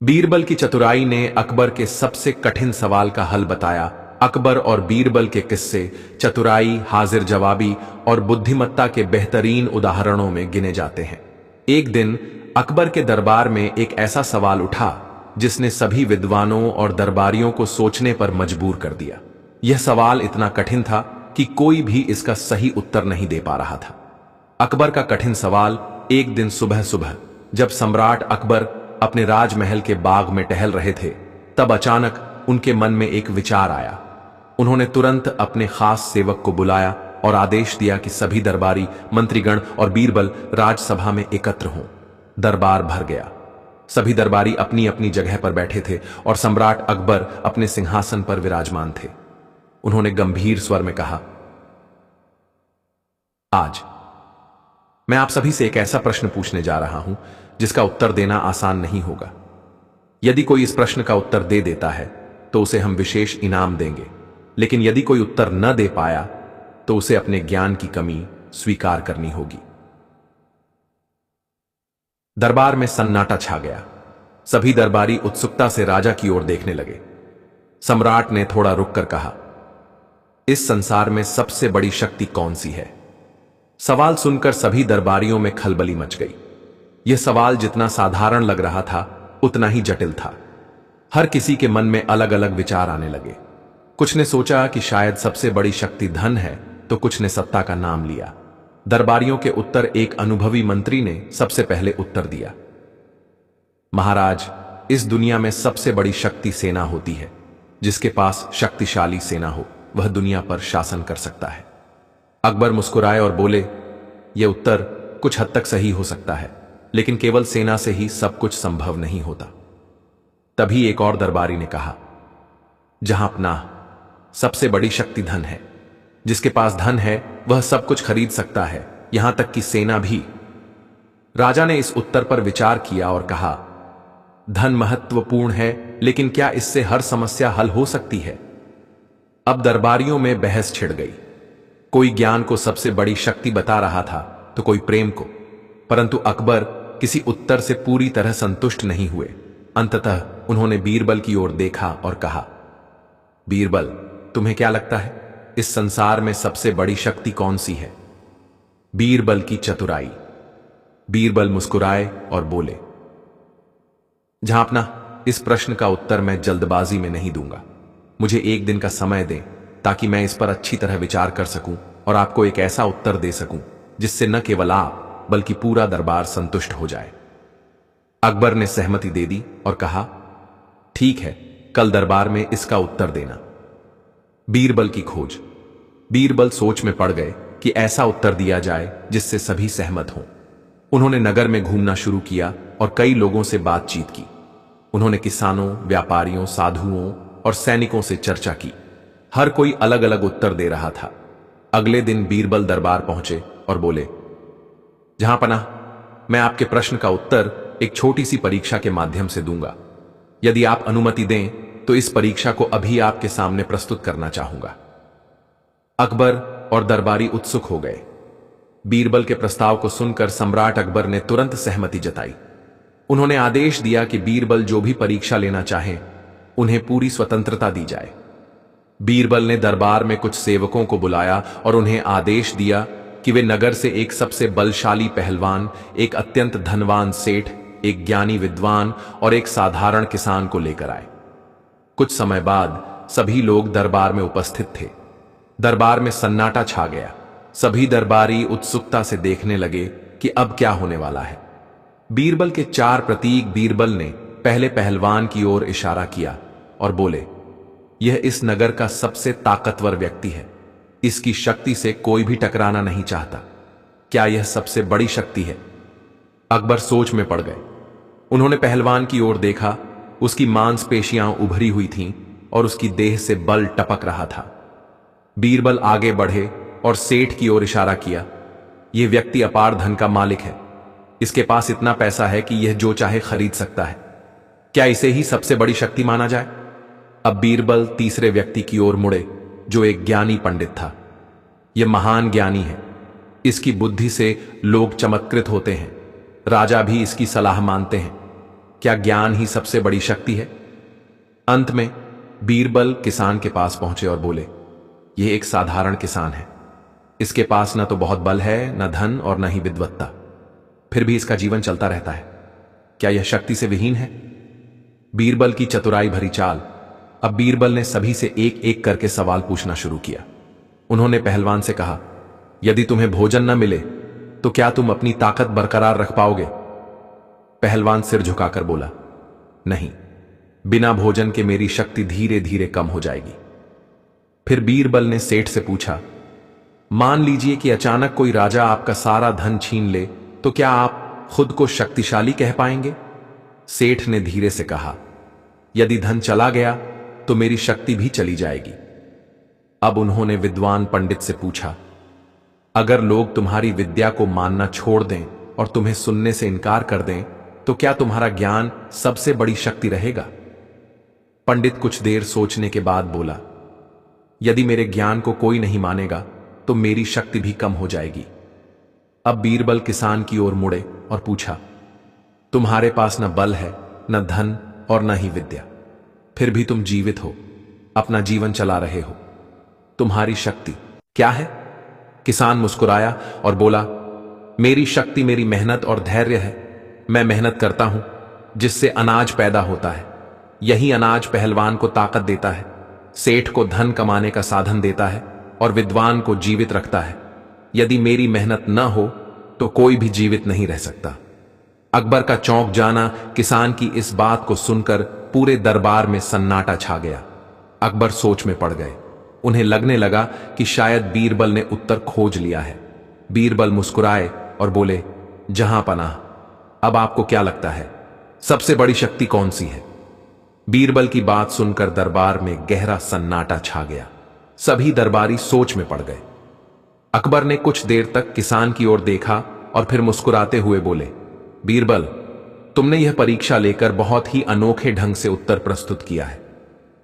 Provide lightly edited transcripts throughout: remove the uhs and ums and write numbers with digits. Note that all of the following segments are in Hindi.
बीरबल की चतुराई ने अकबर के सबसे कठिन सवाल का हल बताया। अकबर और बीरबल के किस्से चतुराई, हाजिर जवाबी और बुद्धिमत्ता के बेहतरीन उदाहरणों में गिने जाते हैं। एक दिन अकबर के दरबार में एक ऐसा सवाल उठा जिसने सभी विद्वानों और दरबारियों को सोचने पर मजबूर कर दिया। यह सवाल इतना कठिन था कि कोई भी इसका सही उत्तर नहीं दे पा रहा था। अकबर का कठिन सवाल। एक दिन सुबह सुबह जब सम्राट अकबर अपने राजमहल के बाग में टहल रहे थे, तब अचानक उनके मन में एक विचार आया। उन्होंने तुरंत अपने खास सेवक को बुलाया और आदेश दिया कि सभी दरबारी, मंत्रीगण और बीरबल राजसभा में एकत्र हों। दरबार भर गया। सभी दरबारी अपनी अपनी जगह पर बैठे थे और सम्राट अकबर अपने सिंहासन पर विराजमान थे। उन्होंने गंभीर स्वर में कहा, आज मैं आप सभी से एक ऐसा प्रश्न पूछने जा रहा हूं जिसका उत्तर देना आसान नहीं होगा। यदि कोई इस प्रश्न का उत्तर दे देता है तो उसे हम विशेष इनाम देंगे, लेकिन यदि कोई उत्तर न दे पाया तो उसे अपने ज्ञान की कमी स्वीकार करनी होगी। दरबार में सन्नाटा छा गया। सभी दरबारी उत्सुकता से राजा की ओर देखने लगे। सम्राट ने थोड़ा रुककर कहा, इस संसार में सबसे बड़ी शक्ति कौन सी है? सवाल सुनकर सभी दरबारियों में खलबली मच गई। यह सवाल जितना साधारण लग रहा था उतना ही जटिल था। हर किसी के मन में अलग अलग विचार आने लगे। कुछ ने सोचा कि शायद सबसे बड़ी शक्ति धन है, तो कुछ ने सत्ता का नाम लिया। दरबारियों के उत्तर एक अनुभवी मंत्री ने सबसे पहले उत्तर दिया, महाराज, इस दुनिया में सबसे बड़ी शक्ति सेना होती है। जिसके पास शक्तिशाली सेना हो वह दुनिया पर शासन कर सकता है। अकबर मुस्कुराए और बोले, यह उत्तर कुछ हद तक सही हो सकता है, लेकिन केवल सेना से ही सब कुछ संभव नहीं होता। तभी एक और दरबारी ने कहा, जहां अपना सबसे बड़ी शक्ति धन है। जिसके पास धन है वह सब कुछ खरीद सकता है, यहां तक कि सेना भी। राजा ने इस उत्तर पर विचार किया और कहा, धन महत्वपूर्ण है, लेकिन क्या इससे हर समस्या हल हो सकती है? अब दरबारियों में बहस छिड़ गई। कोई ज्ञान को सबसे बड़ी शक्ति बता रहा था तो कोई प्रेम को, परंतु अकबर किसी उत्तर से पूरी तरह संतुष्ट नहीं हुए। अंततः उन्होंने बीरबल की ओर देखा और कहा, बीरबल, तुम्हें क्या लगता है इस संसार में सबसे बड़ी शक्ति कौन सी है? बीरबल की चतुराई। बीरबल मुस्कुराए और बोले, जहांपना, इस प्रश्न का उत्तर मैं जल्दबाजी में नहीं दूंगा। मुझे एक दिन का समय दें ताकि मैं इस पर अच्छी तरह विचार कर सकूं और आपको एक ऐसा उत्तर दे सकूं जिससे न केवल आप बल्कि पूरा दरबार संतुष्ट हो जाए। अकबर ने सहमति दे दी और कहा, ठीक है, कल दरबार में इसका उत्तर देना। बीरबल की खोज। बीरबल सोच में पड़ गए कि ऐसा उत्तर दिया जाए जिससे सभी सहमत हों। उन्होंने नगर में घूमना शुरू किया और कई लोगों से बातचीत की। उन्होंने किसानों, व्यापारियों, साधुओं और सैनिकों से चर्चा की। हर कोई अलग अलग उत्तर दे रहा था। अगले दिन बीरबल दरबार पहुंचे और बोले, जहांपना, मैं आपके प्रश्न का उत्तर एक छोटी सी परीक्षा के माध्यम से दूंगा। यदि आप अनुमति दें तो इस परीक्षा को अभी आपके सामने प्रस्तुत करना चाहूंगा। अकबर और दरबारी उत्सुक हो गए। बीरबल के प्रस्ताव को सुनकर सम्राट अकबर ने तुरंत सहमति जताई। उन्होंने आदेश दिया कि बीरबल जो भी परीक्षा लेना चाहें उन्हें पूरी स्वतंत्रता दी जाए। बीरबल ने दरबार में कुछ सेवकों को बुलाया और उन्हें आदेश दिया कि वे नगर से एक सबसे बलशाली पहलवान, एक अत्यंत धनवान सेठ, एक ज्ञानी विद्वान और एक साधारण किसान को लेकर आए। कुछ समय बाद सभी लोग दरबार में उपस्थित थे। दरबार में सन्नाटा छा गया। सभी दरबारी उत्सुकता से देखने लगे कि अब क्या होने वाला है। बीरबल के 4 प्रतीक। बीरबल ने पहले पहलवान की ओर इशारा किया और बोले, यह इस नगर का सबसे ताकतवर व्यक्ति है। इसकी शक्ति से कोई भी टकराना नहीं चाहता। क्या यह सबसे बड़ी शक्ति है? अकबर सोच में पड़ गए। उन्होंने पहलवान की ओर देखा। उसकी मांसपेशियां उभरी हुई थीं और उसकी देह से बल टपक रहा था। बीरबल आगे बढ़े और सेठ की ओर इशारा किया, यह व्यक्ति अपार धन का मालिक है। इसके पास इतना पैसा है कि यह जो चाहे खरीद सकता है। क्या इसे ही सबसे बड़ी शक्ति माना जाए? अब बीरबल तीसरे व्यक्ति की ओर मुड़े, जो एक ज्ञानी पंडित था। यह महान ज्ञानी है। इसकी बुद्धि से लोग चमत्कृत होते हैं। राजा भी इसकी सलाह मानते हैं। क्या ज्ञान ही सबसे बड़ी शक्ति है? अंत में बीरबल किसान के पास पहुंचे और बोले, यह एक साधारण किसान है। इसके पास न तो बहुत बल है, न धन और न ही विद्वत्ता, फिर भी इसका जीवन चलता रहता है। क्या यह शक्ति से विहीन है? बीरबल की चतुराई भरी चाल। अब बीरबल ने सभी से एक एक करके सवाल पूछना शुरू किया। उन्होंने पहलवान से कहा, यदि तुम्हें भोजन न मिले तो क्या तुम अपनी ताकत बरकरार रख पाओगे? पहलवान सिर झुकाकर बोला, नहीं, बिना भोजन के मेरी शक्ति धीरे धीरे कम हो जाएगी। फिर बीरबल ने सेठ से पूछा, मान लीजिए कि अचानक कोई राजा आपका सारा धन छीन ले, तो क्या आप खुद को शक्तिशाली कह पाएंगे? सेठ ने धीरे से कहा, यदि धन चला गया तो मेरी शक्ति भी चली जाएगी। अब उन्होंने विद्वान पंडित से पूछा, अगर लोग तुम्हारी विद्या को मानना छोड़ दें और तुम्हें सुनने से इनकार कर दें, तो क्या तुम्हारा ज्ञान सबसे बड़ी शक्ति रहेगा? पंडित कुछ देर सोचने के बाद बोला, यदि मेरे ज्ञान को कोई नहीं मानेगा तो मेरी शक्ति भी कम हो जाएगी। अब बीरबल किसान की ओर मुड़े और पूछा, तुम्हारे पास न बल है, न धन और न ही विद्या, फिर भी तुम जीवित हो, अपना जीवन चला रहे हो। तुम्हारी शक्ति क्या है? किसान मुस्कुराया और बोला, मेरी शक्ति मेरी मेहनत और धैर्य है। मैं मेहनत करता हूं, जिससे अनाज पैदा होता है। यही अनाज पहलवान को ताकत देता है, सेठ को धन कमाने का साधन देता है और विद्वान को जीवित रखता है। यदि मेरी मेहनत न हो तो कोई भी जीवित नहीं रह सकता। अकबर का चौंक जाना किसान की इस बात को सुनकर पूरे दरबार में सन्नाटा छा गया। अकबर सोच में पड़ गए। उन्हें लगने लगा कि शायद बीरबल ने उत्तर खोज लिया है। बीरबल मुस्कुराए और बोले, जहां पनाह, अब आपको क्या लगता है, सबसे बड़ी शक्ति कौन सी है? बीरबल की बात सुनकर दरबार में गहरा सन्नाटा छा गया। सभी दरबारी सोच में पड़ गए। अकबर ने कुछ देर तक किसान की ओर देखा और फिर मुस्कुराते हुए बोले, बीरबल, तुमने यह परीक्षा लेकर बहुत ही अनोखे ढंग से उत्तर प्रस्तुत किया है।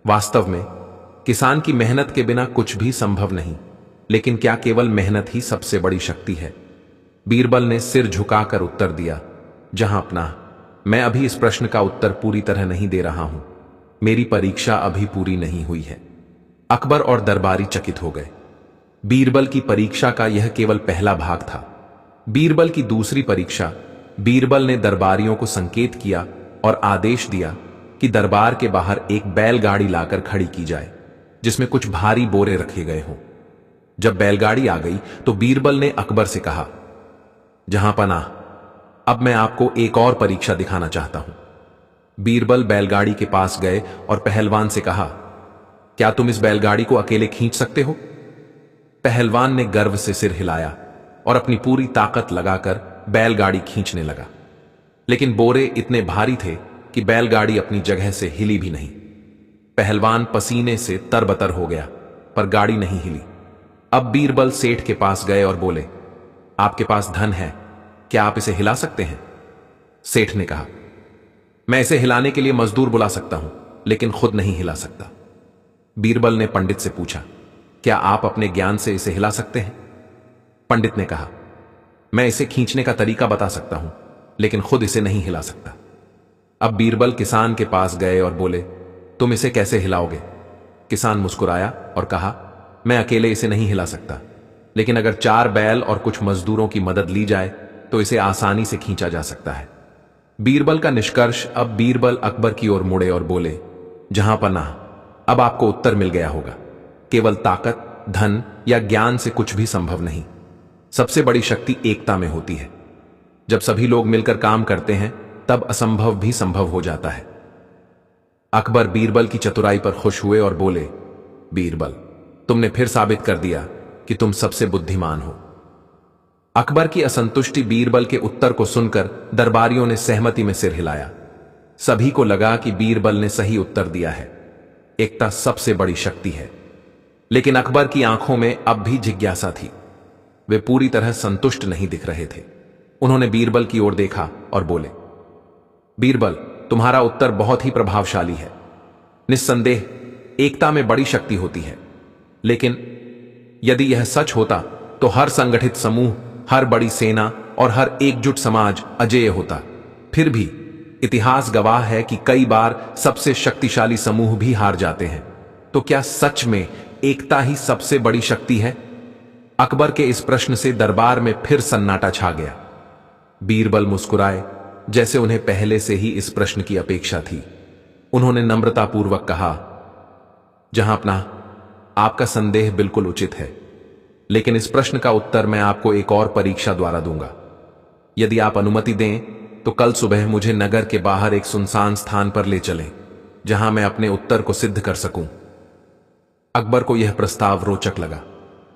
वास्तव में किसान की मेहनत के बिना कुछ भी संभव नहीं, लेकिन क्या केवल मेहनत ही सबसे बड़ी शक्ति है? बीरबल ने सिर झुकाकर उत्तर दिया, जहां अपना, मैं अभी इस प्रश्न का उत्तर पूरी तरह नहीं दे रहा हूं। मेरी परीक्षा अभी पूरी नहीं हुई है। अकबर और दरबारी चकित हो गए। बीरबल की परीक्षा का यह केवल पहला भाग था। बीरबल की दूसरी परीक्षा, बीरबल ने दरबारियों को संकेत किया और आदेश दिया कि दरबार के बाहर एक बैलगाड़ी लाकर खड़ी की जाए, जिसमें कुछ भारी बोरे रखे गए हों। जब बैलगाड़ी आ गई तो बीरबल ने अकबर से कहा, जहां पनाह, अब मैं आपको एक और परीक्षा दिखाना चाहता हूं। बीरबल बैलगाड़ी के पास गए और पहलवान से कहा, क्या तुम इस बैलगाड़ी को अकेले खींच सकते हो? पहलवान ने गर्व से सिर हिलाया और अपनी पूरी ताकत लगाकर बैलगाड़ी खींचने लगा। लेकिन बोरे इतने भारी थे कि बैलगाड़ी अपनी जगह से हिली भी नहीं। पहलवान पसीने से तरबतर हो गया, पर गाड़ी नहीं हिली। अब बीरबल सेठ के पास गए और बोले, आपके पास धन है, क्या आप इसे हिला सकते हैं? सेठ ने कहा, मैं इसे हिलाने के लिए मजदूर बुला सकता हूं, लेकिन खुद नहीं हिला सकता। बीरबल ने पंडित से पूछा, क्या आप अपने ज्ञान से इसे हिला सकते हैं? पंडित ने कहा, मैं इसे खींचने का तरीका बता सकता हूं, लेकिन खुद इसे नहीं हिला सकता। अब बीरबल किसान के पास गए और बोले, तुम इसे कैसे हिलाओगे? किसान मुस्कुराया और कहा, मैं अकेले इसे नहीं हिला सकता, लेकिन अगर 4 बैल और कुछ मजदूरों की मदद ली जाए तो इसे आसानी से खींचा जा सकता है। बीरबल का निष्कर्ष। अब बीरबल अकबर की ओर मुड़े और बोले, जहां पनाह, अब आपको उत्तर मिल गया होगा। केवल ताकत, धन या ज्ञान से कुछ भी संभव नहीं। सबसे बड़ी शक्ति एकता में होती है। जब सभी लोग मिलकर काम करते हैं तब असंभव भी संभव हो जाता है। अकबर बीरबल की चतुराई पर खुश हुए और बोले, बीरबल, तुमने फिर साबित कर दिया कि तुम सबसे बुद्धिमान हो। अकबर की असंतुष्टि बीरबल के उत्तर को सुनकर दरबारियों ने सहमति में सिर हिलाया। सभी को लगा कि बीरबल ने सही उत्तर दिया है। एकता सबसे बड़ी शक्ति है। लेकिन अकबर की आंखों में अब भी जिज्ञासा थी। वे पूरी तरह संतुष्ट नहीं दिख रहे थे। उन्होंने बीरबल की ओर देखा और बोले, बीरबल, तुम्हारा उत्तर बहुत ही प्रभावशाली है। निस्संदेह एकता में बड़ी शक्ति होती है, लेकिन यदि यह सच होता तो हर संगठित समूह, हर बड़ी सेना और हर एकजुट समाज अजेय होता। फिर भी इतिहास गवाह है कि कई बार सबसे शक्तिशाली समूह भी हार जाते हैं। तो क्या सच में एकता ही सबसे बड़ी शक्ति है? अकबर के इस प्रश्न से दरबार में फिर सन्नाटा छा गया। बीरबल मुस्कुराए, जैसे उन्हें पहले से ही इस प्रश्न की अपेक्षा थी। उन्होंने नम्रतापूर्वक कहा, जहांपनाह, आपका संदेह बिल्कुल उचित है, लेकिन इस प्रश्न का उत्तर मैं आपको एक और परीक्षा द्वारा दूंगा। यदि आप अनुमति दें तो कल सुबह मुझे नगर के बाहर एक सुनसान स्थान पर ले चलें, जहां मैं अपने उत्तर को सिद्ध कर सकूं। अकबर को यह प्रस्ताव रोचक लगा।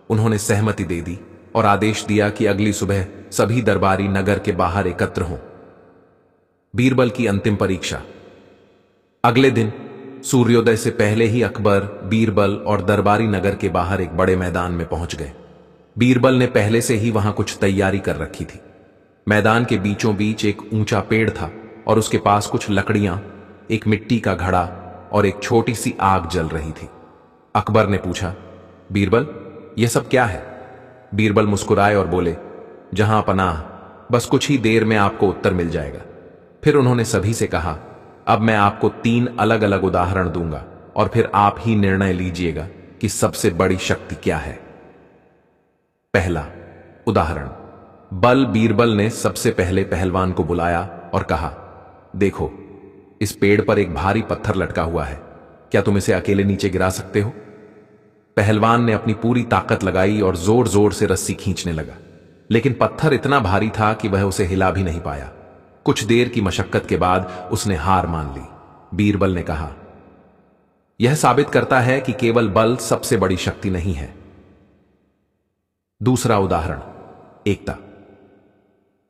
उन्होंने सहमति दे दी और आदेश दिया कि अगली सुबह सभी दरबारी नगर के बाहर एकत्र हों। बीरबल की अंतिम परीक्षा। अगले दिन सूर्योदय से पहले ही अकबर, बीरबल और दरबारी नगर के बाहर एक बड़े मैदान में पहुंच गए। बीरबल ने पहले से ही वहां कुछ तैयारी कर रखी थी। मैदान के बीचों बीच एक ऊंचा पेड़ था और उसके पास कुछ लकड़ियां, एक मिट्टी का घड़ा और एक छोटी सी आग जल रही थी। अकबर ने पूछा, बीरबल, यह सब क्या है? बीरबल मुस्कुराए और बोले, जहां पनाह, बस कुछ ही देर में आपको उत्तर मिल जाएगा। फिर उन्होंने सभी से कहा, अब मैं आपको 3 अलग अलग उदाहरण दूंगा और फिर आप ही निर्णय लीजिएगा कि सबसे बड़ी शक्ति क्या है। पहला उदाहरण। बल बीरबल ने सबसे पहले पहलवान को बुलाया और कहा, देखो, इस पेड़ पर एक भारी पत्थर लटका हुआ है, क्या तुम इसे अकेले नीचे गिरा सकते हो? पहलवान ने अपनी पूरी ताकत लगाई और जोर जोर से रस्सी खींचने लगा, लेकिन पत्थर इतना भारी था कि वह उसे हिला भी नहीं पाया। कुछ देर की मशक्कत के बाद उसने हार मान ली। बीरबल ने कहा, यह साबित करता है कि केवल बल सबसे बड़ी शक्ति नहीं है। दूसरा उदाहरण, एकता।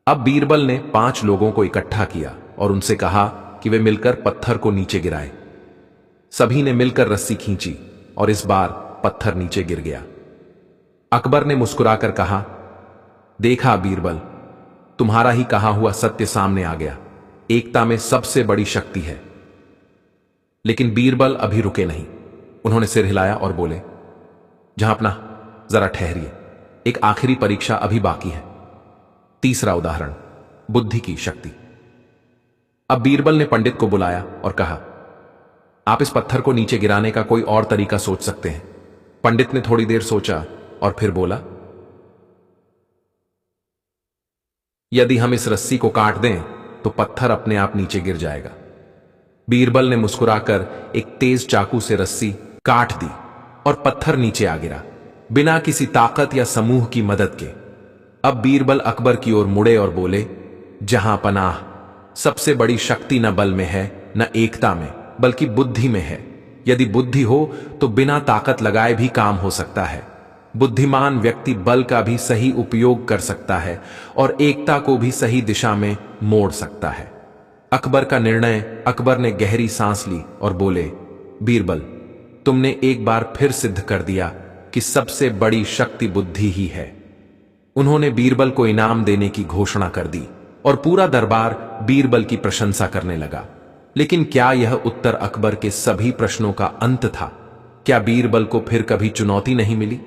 अब बीरबल ने 5 लोगों को इकट्ठा किया और उनसे कहा कि वे मिलकर पत्थर को नीचे गिराएं। सभी ने मिलकर रस्सी खींची और इस बार पत्थर नीचे गिर गया। अकबर ने मुस्कुराकर कहा, देखा बीरबल, तुम्हारा ही कहा हुआ सत्य सामने आ गया। एकता में सबसे बड़ी शक्ति है। लेकिन बीरबल अभी रुके नहीं। उन्होंने सिर हिलाया और बोले, जहांपनाह, जरा ठहरिए, एक आखिरी परीक्षा अभी बाकी है। तीसरा उदाहरण, बुद्धि की शक्ति। अब बीरबल ने पंडित को बुलाया और कहा, आप इस पत्थर को नीचे गिराने का कोई और तरीका सोच सकते हैं। पंडित ने थोड़ी देर सोचा और फिर बोला, यदि हम इस रस्सी को काट दें तो पत्थर अपने आप नीचे गिर जाएगा। बीरबल ने मुस्कुराकर एक तेज चाकू से रस्सी काट दी और पत्थर नीचे आ गिरा, बिना किसी ताकत या समूह की मदद के। अब बीरबल अकबर की ओर मुड़े और बोले, जहां पनाह, सबसे बड़ी शक्ति न बल में है न एकता में, बल्कि बुद्धि में है। यदि बुद्धि हो तो बिना ताकत लगाए भी काम हो सकता है। बुद्धिमान व्यक्ति बल का भी सही उपयोग कर सकता है और एकता को भी सही दिशा में मोड़ सकता है। अकबर का निर्णय। अकबर ने गहरी सांस ली और बोले, बीरबल, तुमने एक बार फिर सिद्ध कर दिया कि सबसे बड़ी शक्ति बुद्धि ही है। उन्होंने बीरबल को इनाम देने की घोषणा कर दी और पूरा दरबार बीरबल की प्रशंसा करने लगा। लेकिन क्या यह उत्तर अकबर के सभी प्रश्नों का अंत था? क्या बीरबल को फिर कभी चुनौती नहीं मिली?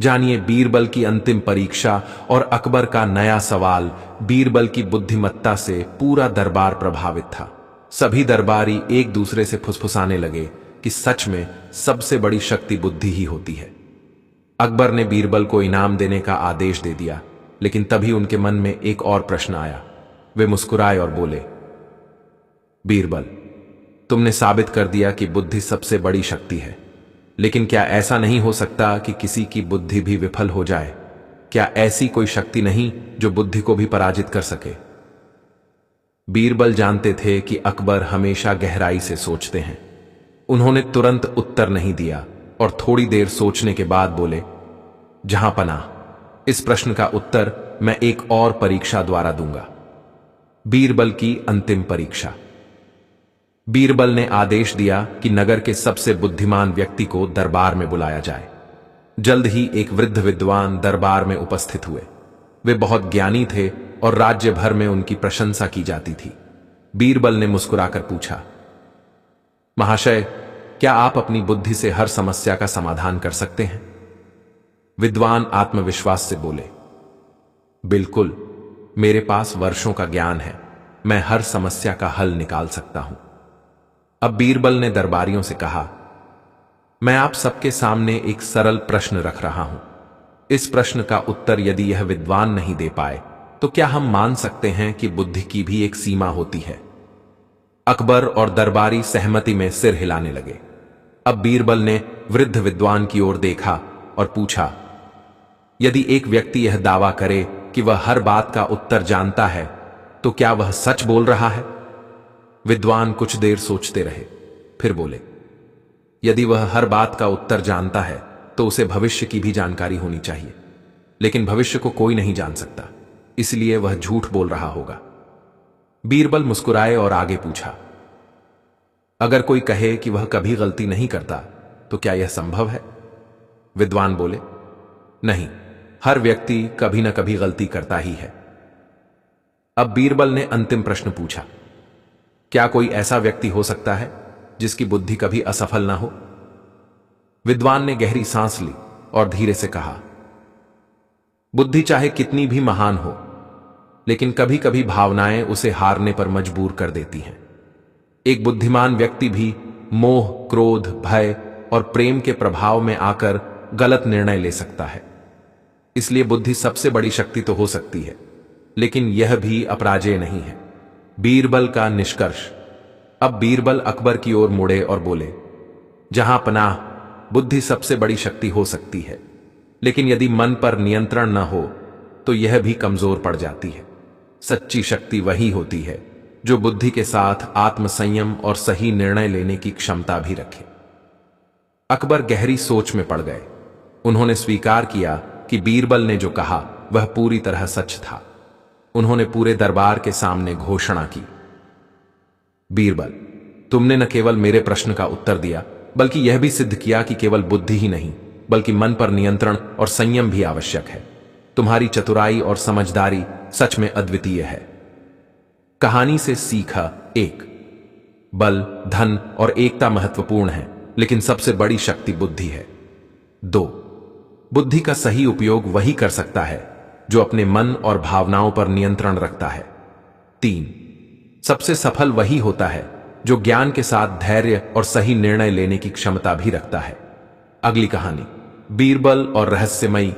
जानिए बीरबल की अंतिम परीक्षा और अकबर का नया सवाल। बीरबल की बुद्धिमत्ता से पूरा दरबार प्रभावित था। सभी दरबारी एक दूसरे से फुसफुसाने लगे कि सच में सबसे बड़ी शक्ति बुद्धि ही होती है। अकबर ने बीरबल को इनाम देने का आदेश दे दिया, लेकिन तभी उनके मन में एक और प्रश्न आया। वे मुस्कुराए और बोले, बीरबल, तुमने साबित कर दिया कि बुद्धि सबसे बड़ी शक्ति है, लेकिन क्या ऐसा नहीं हो सकता कि किसी की बुद्धि भी विफल हो जाए? क्या ऐसी कोई शक्ति नहीं जो बुद्धि को भी पराजित कर सके? बीरबल जानते थे कि अकबर हमेशा गहराई से सोचते हैं। उन्होंने तुरंत उत्तर नहीं दिया और थोड़ी देर सोचने के बाद बोले, जहां पनाह, इस प्रश्न का उत्तर मैं एक और परीक्षा द्वारा दूंगा। बीरबल की अंतिम परीक्षा। बीरबल ने आदेश दिया कि नगर के सबसे बुद्धिमान व्यक्ति को दरबार में बुलाया जाए। जल्द ही एक वृद्ध विद्वान दरबार में उपस्थित हुए। वे बहुत ज्ञानी थे और राज्य भर में उनकी प्रशंसा की जाती थी। बीरबल ने मुस्कुराकर पूछा, महाशय, क्या आप अपनी बुद्धि से हर समस्या का समाधान कर सकते हैं? विद्वान आत्मविश्वास से बोले, बिल्कुल, मेरे पास वर्षों का ज्ञान है। मैं हर समस्या का हल निकाल सकता हूं। अब बीरबल ने दरबारियों से कहा, मैं आप सबके सामने एक सरल प्रश्न रख रहा हूं। इस प्रश्न का उत्तर यदि यह विद्वान नहीं दे पाए तो क्या हम मान सकते हैं कि बुद्धि की भी एक सीमा होती है? अकबर और दरबारी सहमति में सिर हिलाने लगे। अब बीरबल ने वृद्ध विद्वान की ओर देखा और पूछा, यदि एक व्यक्ति यह दावा करे कि वह हर बात का उत्तर जानता है तो क्या वह सच बोल रहा है? विद्वान कुछ देर सोचते रहे, फिर बोले, यदि वह हर बात का उत्तर जानता है तो उसे भविष्य की भी जानकारी होनी चाहिए, लेकिन भविष्य को कोई नहीं जान सकता, इसलिए वह झूठ बोल रहा होगा। बीरबल मुस्कुराए और आगे पूछा, अगर कोई कहे कि वह कभी गलती नहीं करता तो क्या यह संभव है? विद्वान बोले, नहीं, हर व्यक्ति कभी न कभी गलती करता ही है। अब बीरबल ने अंतिम प्रश्न पूछा, क्या कोई ऐसा व्यक्ति हो सकता है जिसकी बुद्धि कभी असफल ना हो? विद्वान ने गहरी सांस ली और धीरे से कहा, बुद्धि चाहे कितनी भी महान हो, लेकिन कभी कभी भावनाएं उसे हारने पर मजबूर कर देती हैं। एक बुद्धिमान व्यक्ति भी मोह, क्रोध, भय और प्रेम के प्रभाव में आकर गलत निर्णय ले सकता है। इसलिए बुद्धि सबसे बड़ी शक्ति तो हो सकती है, लेकिन यह भी अपराजेय नहीं है। बीरबल का निष्कर्ष। अब बीरबल अकबर की ओर मुड़े और बोले, जहां पनाह, बुद्धि सबसे बड़ी शक्ति हो सकती है, लेकिन यदि मन पर नियंत्रण न हो तो यह भी कमजोर पड़ जाती है। सच्ची शक्ति वही होती है जो बुद्धि के साथ आत्मसंयम और सही निर्णय लेने की क्षमता भी रखे। अकबर गहरी सोच में पड़ गए। उन्होंने स्वीकार किया कि बीरबल ने जो कहा वह पूरी तरह सच था। उन्होंने पूरे दरबार के सामने घोषणा की, बीरबल, तुमने न केवल मेरे प्रश्न का उत्तर दिया, बल्कि यह भी सिद्ध किया कि केवल बुद्धि ही नहीं, बल्कि मन पर नियंत्रण और संयम भी आवश्यक है। तुम्हारी चतुराई और समझदारी सच में अद्वितीय है। कहानी से सीखा। 1, बल, धन और एकता महत्वपूर्ण है, लेकिन सबसे बड़ी शक्ति बुद्धि है। 2, बुद्धि का सही उपयोग वही कर सकता है जो अपने मन और भावनाओं पर नियंत्रण रखता है। 3, सबसे सफल वही होता है जो ज्ञान के साथ धैर्य और सही निर्णय लेने की क्षमता भी रखता है। अगली कहानी, बीरबल और रहस्यमयी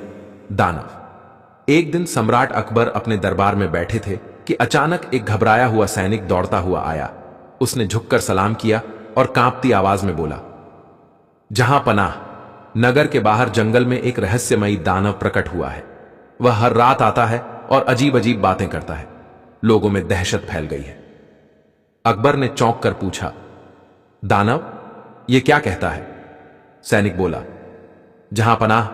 दानव। एक दिन सम्राट अकबर अपने दरबार में बैठे थे कि अचानक एक घबराया हुआ सैनिक दौड़ता हुआ आया। उसने झुककर सलाम किया और कांपती आवाज में बोला, जहां पनाह, नगर के बाहर जंगल में एक रहस्यमयी दानव प्रकट हुआ है। वह हर रात आता है और अजीब अजीब बातें करता है। लोगों में दहशत फैल गई है। अकबर ने चौंक कर पूछा, दानव, यह क्या कहता है? सैनिक बोला, जहां पनाह,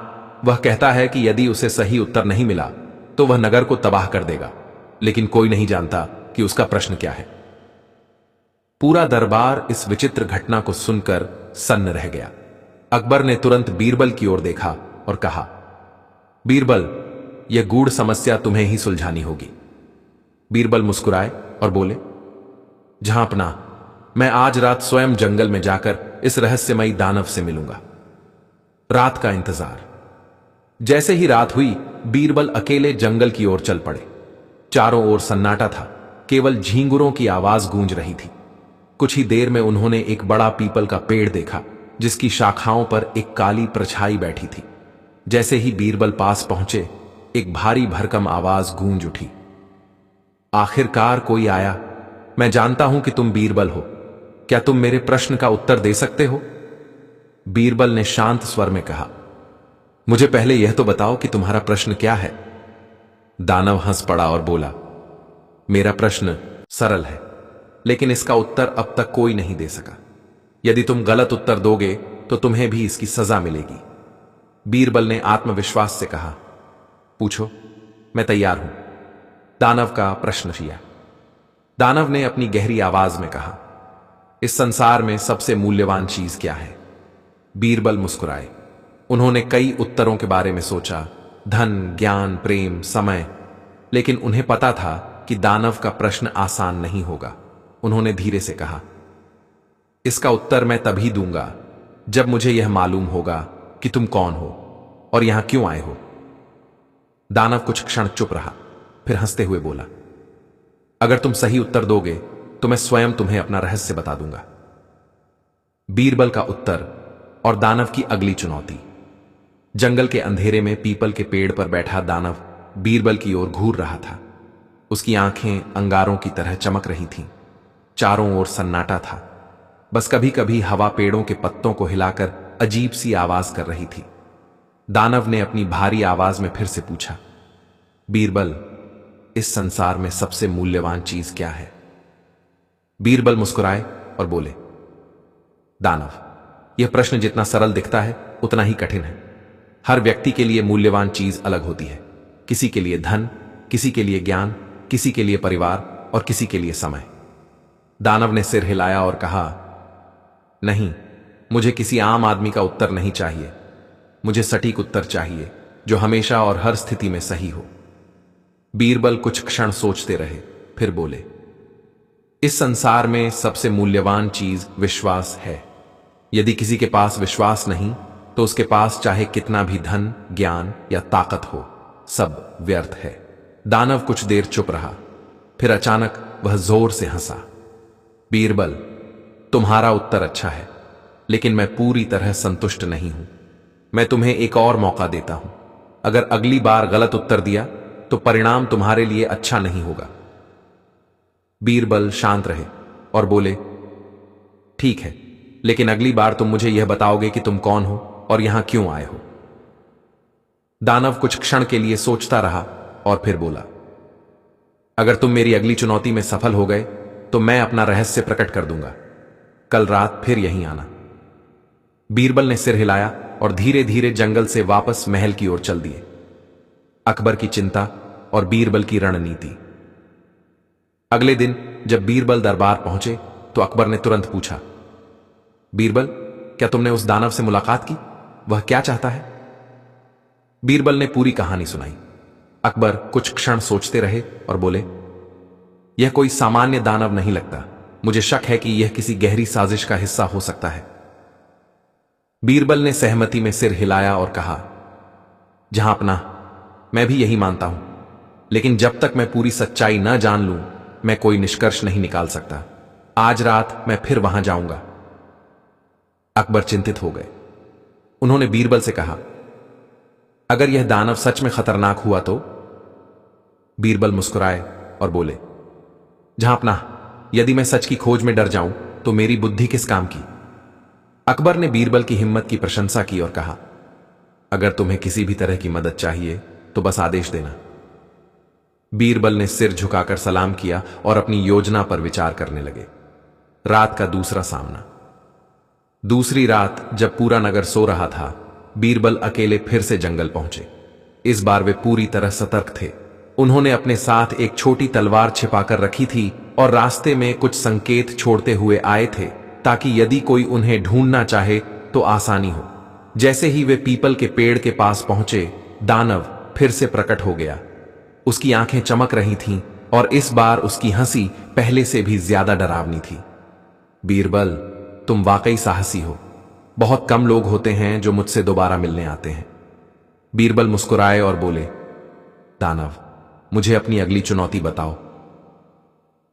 वह कहता है कि यदि उसे सही उत्तर नहीं मिला तो वह नगर को तबाह कर देगा, लेकिन कोई नहीं जानता कि उसका प्रश्न क्या है। पूरा दरबार इस विचित्र घटना को सुनकर सन्न रह गया। अकबर ने तुरंत बीरबल की ओर देखा और कहा, बीरबल, यह गूढ़ समस्या तुम्हें ही सुलझानी होगी। बीरबल मुस्कुराए और बोले, जहां पनाह, मैं आज रात स्वयं जंगल में जाकर इस रहस्यमयी दानव से मिलूंगा। रात का इंतजार। जैसे ही रात हुई, बीरबल अकेले जंगल की ओर चल पड़े। चारों ओर सन्नाटा था, केवल झींगुरों की आवाज गूंज रही थी। कुछ ही देर में उन्होंने एक बड़ा पीपल का पेड़ देखा, जिसकी शाखाओं पर एक काली परछाई बैठी थी। जैसे ही बीरबल पास पहुंचे, एक भारी भरकम आवाज गूंज उठी, आखिरकार कोई आया। मैं जानता हूं कि तुम बीरबल हो। क्या तुम मेरे प्रश्न का उत्तर दे सकते हो? बीरबल ने शांत स्वर में कहा, मुझे पहले यह तो बताओ कि तुम्हारा प्रश्न क्या है। दानव हंस पड़ा और बोला, मेरा प्रश्न सरल है, लेकिन इसका उत्तर अब तक कोई नहीं दे सका। यदि तुम गलत उत्तर दोगे तो तुम्हें भी इसकी सजा मिलेगी। बीरबल ने आत्मविश्वास से कहा, पूछो, मैं तैयार हूं। दानव का प्रश्न किया। दानव ने अपनी गहरी आवाज में कहा, इस संसार में सबसे मूल्यवान चीज क्या है? बीरबल मुस्कुराए। उन्होंने कई उत्तरों के बारे में सोचा, धन, ज्ञान, प्रेम, समय, लेकिन उन्हें पता था कि दानव का प्रश्न आसान नहीं होगा। उन्होंने धीरे से कहा, इसका उत्तर मैं तभी दूंगा जब मुझे यह मालूम होगा कि तुम कौन हो और यहां क्यों आए हो। दानव कुछ क्षण चुप रहा, फिर हंसते हुए बोला, अगर तुम सही उत्तर दोगे तो मैं स्वयं तुम्हें अपना रहस्य बता दूंगा। बीरबल का उत्तर और दानव की अगली चुनौती। जंगल के अंधेरे में पीपल के पेड़ पर बैठा दानव बीरबल की ओर घूर रहा था। उसकी आंखें अंगारों की तरह चमक रही थीं। चारों ओर सन्नाटा था। बस कभी कभी हवा पेड़ों के पत्तों को हिलाकर अजीब सी आवाज कर रही थी। दानव ने अपनी भारी आवाज में फिर से पूछा, बीरबल, इस संसार में सबसे मूल्यवान चीज क्या है? बीरबल मुस्कुराए और बोले, दानव, यह प्रश्न जितना सरल दिखता है उतना ही कठिन है। हर व्यक्ति के लिए मूल्यवान चीज अलग होती है। किसी के लिए धन, किसी के लिए ज्ञान, किसी के लिए परिवार और किसी के लिए समय। दानव ने सिर हिलाया और कहा, नहीं, मुझे किसी आम आदमी का उत्तर नहीं चाहिए। मुझे सटीक उत्तर चाहिए जो हमेशा और हर स्थिति में सही हो। बीरबल कुछ क्षण सोचते रहे, फिर बोले, इस संसार में सबसे मूल्यवान चीज विश्वास है। यदि किसी के पास विश्वास नहीं तो उसके पास चाहे कितना भी धन, ज्ञान या ताकत हो, सब व्यर्थ है। दानव कुछ देर चुप रहा, फिर अचानक वह जोर से हंसा। बीरबल, तुम्हारा उत्तर अच्छा है, लेकिन मैं पूरी तरह संतुष्ट नहीं हूं। मैं तुम्हें एक और मौका देता हूं। अगर अगली बार गलत उत्तर दिया तो परिणाम तुम्हारे लिए अच्छा नहीं होगा। बीरबल शांत रहे और बोले, ठीक है, लेकिन अगली बार तुम मुझे यह बताओगे कि तुम कौन हो और यहां क्यों आए हो। दानव कुछ क्षण के लिए सोचता रहा और फिर बोला, अगर तुम मेरी अगली चुनौती में सफल हो गए तो मैं अपना रहस्य प्रकट कर दूंगा। कल रात फिर यहीं आना। बीरबल ने सिर हिलाया और धीरे धीरे जंगल से वापस महल की ओर चल दिए। अकबर की चिंता और बीरबल की रणनीति। अगले दिन जब बीरबल दरबार पहुंचे तो अकबर ने तुरंत पूछा, बीरबल, क्या तुमने उस दानव से मुलाकात की? वह क्या चाहता है? बीरबल ने पूरी कहानी सुनाई। अकबर कुछ क्षण सोचते रहे और बोले, यह कोई सामान्य दानव नहीं लगता। मुझे शक है कि यह किसी गहरी साजिश का हिस्सा हो सकता है। बीरबल ने सहमति में सिर हिलाया और कहा, जहां अपना, मैं भी यही मानता हूं, लेकिन जब तक मैं पूरी सच्चाई न जान लूं मैं कोई निष्कर्ष नहीं निकाल सकता। आज रात मैं फिर वहां जाऊंगा। अकबर चिंतित हो गए। उन्होंने बीरबल से कहा, अगर यह दानव सच में खतरनाक हुआ तो? बीरबल मुस्कुराए और बोले, जहां अपना, यदि मैं सच की खोज में डर जाऊं तो मेरी बुद्धि किस काम की? अकबर ने बीरबल की हिम्मत की प्रशंसा की और कहा, अगर तुम्हें किसी भी तरह की मदद चाहिए तो बस आदेश देना। बीरबल ने सिर झुकाकर सलाम किया और अपनी योजना पर विचार करने लगे। रात का दूसरा सामना। दूसरी रात जब पूरा नगर सो रहा था, बीरबल अकेले फिर से जंगल पहुंचे। इस बार वे पूरी तरह सतर्क थे। उन्होंने अपने साथ एक छोटी तलवार छिपाकर रखी थी और रास्ते में कुछ संकेत छोड़ते हुए आए थे ताकि यदि कोई उन्हें ढूंढना चाहे तो आसानी हो। जैसे ही वे पीपल के पेड़ के पास पहुंचे, दानव फिर से प्रकट हो गया। उसकी आंखें चमक रही थीं और इस बार उसकी हंसी पहले से भी ज्यादा डरावनी थी। बीरबल, तुम वाकई साहसी हो। बहुत कम लोग होते हैं जो मुझसे दोबारा मिलने आते हैं। बीरबल मुस्कुराए और बोले, दानव, मुझे अपनी अगली चुनौती बताओ।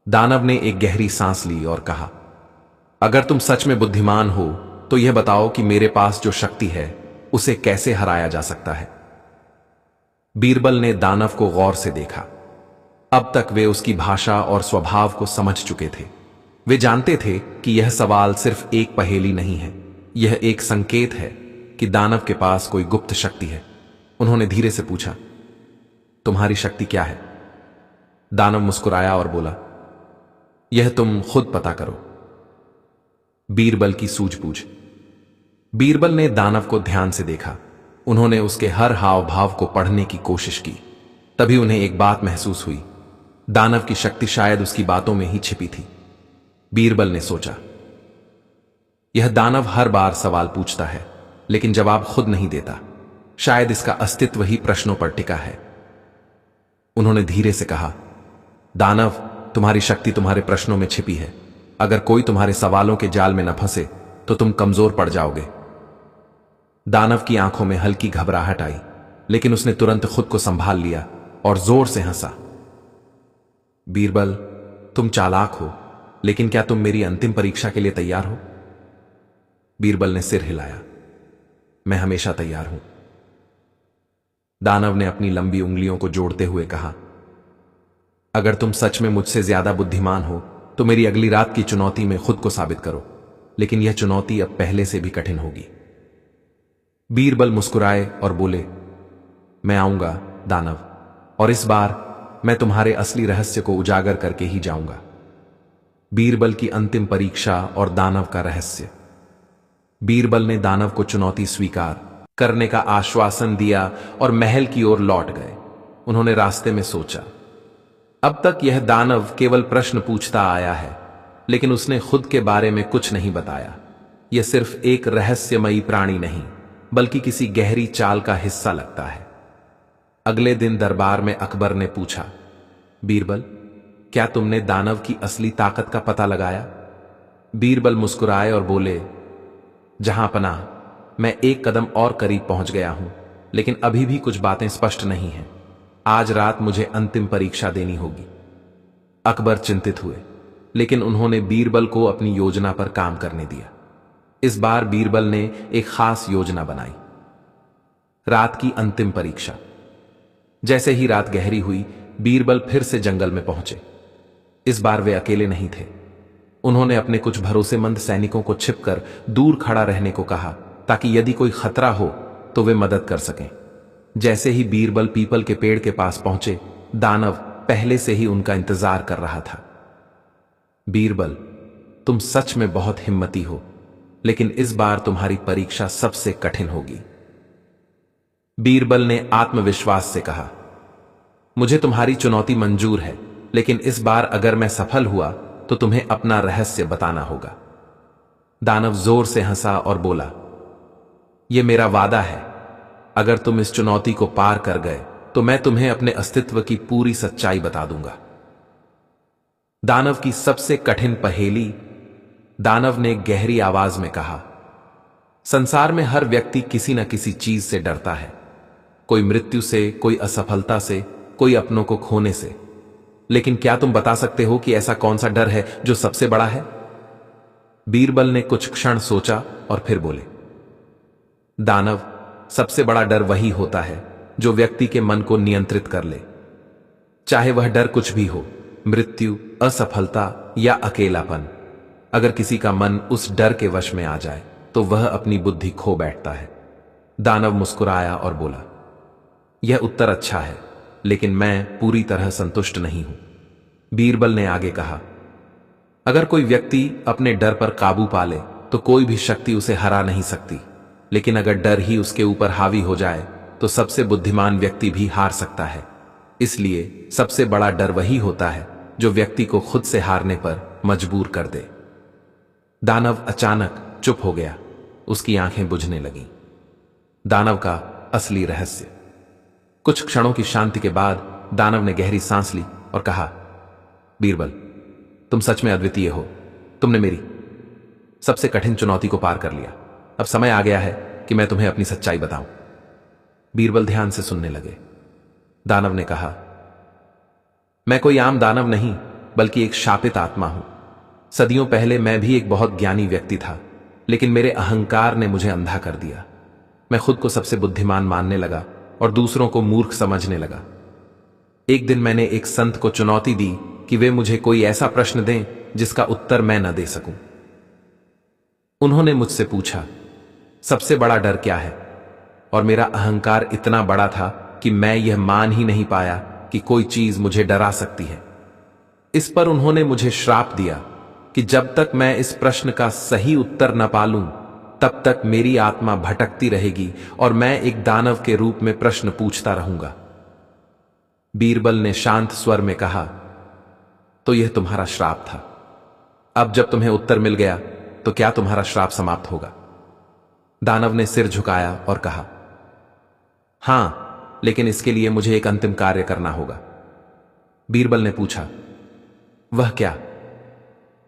दानव ने एक गहरी सांस ली और कहा, अगर तुम सच में बुद्धिमान हो तो यह बताओ कि मेरे पास जो शक्ति है उसे कैसे हराया जा सकता है। बीरबल ने दानव को गौर से देखा। अब तक वे उसकी भाषा और स्वभाव को समझ चुके थे। वे जानते थे कि यह सवाल सिर्फ एक पहेली नहीं है, यह एक संकेत है कि दानव के पास कोई गुप्त शक्ति है। उन्होंने धीरे से पूछा, तुम्हारी शक्ति क्या है? दानव मुस्कुराया और बोला, यह तुम खुद पता करो। बीरबल की सूझबूझ। बीरबल ने दानव को ध्यान से देखा। उन्होंने उसके हर हाव भाव को पढ़ने की कोशिश की। तभी उन्हें एक बात महसूस हुई। दानव की शक्ति शायद उसकी बातों में ही छिपी थी। बीरबल ने सोचा, यह दानव हर बार सवाल पूछता है लेकिन जवाब खुद नहीं देता। शायद इसका अस्तित्व ही प्रश्नों पर टिका है। उन्होंने धीरे से कहा, दानव, तुम्हारी शक्ति तुम्हारे प्रश्नों में छिपी है। अगर कोई तुम्हारे सवालों के जाल में न फंसे तो तुम कमजोर पड़ जाओगे। दानव की आंखों में हल्की घबराहट आई, लेकिन उसने तुरंत खुद को संभाल लिया और जोर से हंसा। बीरबल, तुम चालाक हो, लेकिन क्या तुम मेरी अंतिम परीक्षा के लिए तैयार हो? बीरबल ने सिर हिलाया। मैं हमेशा तैयार हूं। दानव ने अपनी लंबी उंगलियों को जोड़ते हुए कहा, अगर तुम सच में मुझसे ज्यादा बुद्धिमान हो तो मेरी अगली रात की चुनौती में खुद को साबित करो, लेकिन यह चुनौती अब पहले से भी कठिन होगी। बीरबल मुस्कुराए और बोले, मैं आऊंगा दानव, और इस बार मैं तुम्हारे असली रहस्य को उजागर करके ही जाऊंगा। बीरबल की अंतिम परीक्षा और दानव का रहस्य। बीरबल ने दानव को चुनौती स्वीकार करने का आश्वासन दिया और महल की ओर लौट गए। उन्होंने रास्ते में सोचा, अब तक यह दानव केवल प्रश्न पूछता आया है, लेकिन उसने खुद के बारे में कुछ नहीं बताया। यह सिर्फ एक रहस्यमयी प्राणी नहीं, बल्कि किसी गहरी चाल का हिस्सा लगता है। अगले दिन दरबार में अकबर ने पूछा, बीरबल, क्या तुमने दानव की असली ताकत का पता लगाया? बीरबल मुस्कुराए और बोले, जहां पनाह, मैं एक कदम और करीब पहुंच गया हूं, लेकिन अभी भी कुछ बातें स्पष्ट नहीं हैं। आज रात मुझे अंतिम परीक्षा देनी होगी। अकबर चिंतित हुए, लेकिन उन्होंने बीरबल को अपनी योजना पर काम करने दिया। इस बार बीरबल ने एक खास योजना बनाई। रात की अंतिम परीक्षा। जैसे ही रात गहरी हुई, बीरबल फिर से जंगल में पहुंचे। इस बार वे अकेले नहीं थे। उन्होंने अपने कुछ भरोसेमंद सैनिकों को छिपकर दूर खड़ा रहने को कहा, ताकि यदि कोई खतरा हो तो वे मदद कर सकें। जैसे ही बीरबल पीपल के पेड़ के पास पहुंचे, दानव पहले से ही उनका इंतजार कर रहा था। बीरबल, तुम सच में बहुत हिम्मती हो, लेकिन इस बार तुम्हारी परीक्षा सबसे कठिन होगी। बीरबल ने आत्मविश्वास से कहा, मुझे तुम्हारी चुनौती मंजूर है, लेकिन इस बार अगर मैं सफल हुआ तो तुम्हें अपना रहस्य बताना होगा। दानव जोर से हंसा और बोला, यह मेरा वादा है, अगर तुम इस चुनौती को पार कर गए तो मैं तुम्हें अपने अस्तित्व की पूरी सच्चाई बता दूंगा। दानव की सबसे कठिन पहेली। दानव ने गहरी आवाज में कहा, संसार में हर व्यक्ति किसी न किसी चीज से डरता है। कोई मृत्यु से, कोई असफलता से, कोई अपनों को खोने से। लेकिन क्या तुम बता सकते हो कि ऐसा कौन सा डर है जो सबसे बड़ा है? बीरबल ने कुछ क्षण सोचा और फिर बोले, दानव, सबसे बड़ा डर वही होता है जो व्यक्ति के मन को नियंत्रित कर ले। चाहे वह डर कुछ भी हो, मृत्यु, असफलता या अकेलापन। अगर किसी का मन उस डर के वश में आ जाए तो वह अपनी बुद्धि खो बैठता है। दानव मुस्कुराया और बोला, यह उत्तर अच्छा है, लेकिन मैं पूरी तरह संतुष्ट नहीं हूं। बीरबल ने आगे कहा, अगर कोई व्यक्ति अपने डर पर काबू पा ले तो कोई भी शक्ति उसे हरा नहीं सकती, लेकिन अगर डर ही उसके ऊपर हावी हो जाए तो सबसे बुद्धिमान व्यक्ति भी हार सकता है। इसलिए सबसे बड़ा डर वही होता है जो व्यक्ति को खुद से हारने पर मजबूर कर दे। दानव अचानक चुप हो गया। उसकी आंखें बुझने लगीं। दानव का असली रहस्य। कुछ क्षणों की शांति के बाद दानव ने गहरी सांस ली और कहा, बीरबल, तुम सच में अद्वितीय हो। तुमने मेरी सबसे कठिन चुनौती को पार कर लिया। अब समय आ गया है कि मैं तुम्हें अपनी सच्चाई बताऊं। बीरबल ध्यान से सुनने लगे। दानव ने कहा, मैं कोई आम दानव नहीं, बल्कि एक शापित आत्मा हूं। सदियों पहले मैं भी एक बहुत ज्ञानी व्यक्ति था, लेकिन मेरे अहंकार ने मुझे अंधा कर दिया। मैं खुद को सबसे बुद्धिमान मानने लगा और दूसरों को मूर्ख समझने लगा। एक दिन मैंने एक संत को चुनौती दी कि वे मुझे कोई ऐसा प्रश्न दें जिसका उत्तर मैं न दे सकूं। उन्होंने मुझसे पूछा, सबसे बड़ा डर क्या है? और मेरा अहंकार इतना बड़ा था कि मैं यह मान ही नहीं पाया कि कोई चीज मुझे डरा सकती है। इस पर उन्होंने मुझे श्राप दिया कि जब तक मैं इस प्रश्न का सही उत्तर न पालूं, तब तक मेरी आत्मा भटकती रहेगी और मैं एक दानव के रूप में प्रश्न पूछता रहूंगा। बीरबल ने शांत स्वर में कहा, तो यह तुम्हारा श्राप था। अब जब तुम्हें उत्तर मिल गया तो क्या तुम्हारा श्राप समाप्त होगा? दानव ने सिर झुकाया और कहा, हां, लेकिन इसके लिए मुझे एक अंतिम कार्य करना होगा। बीरबल ने पूछा, वह क्या?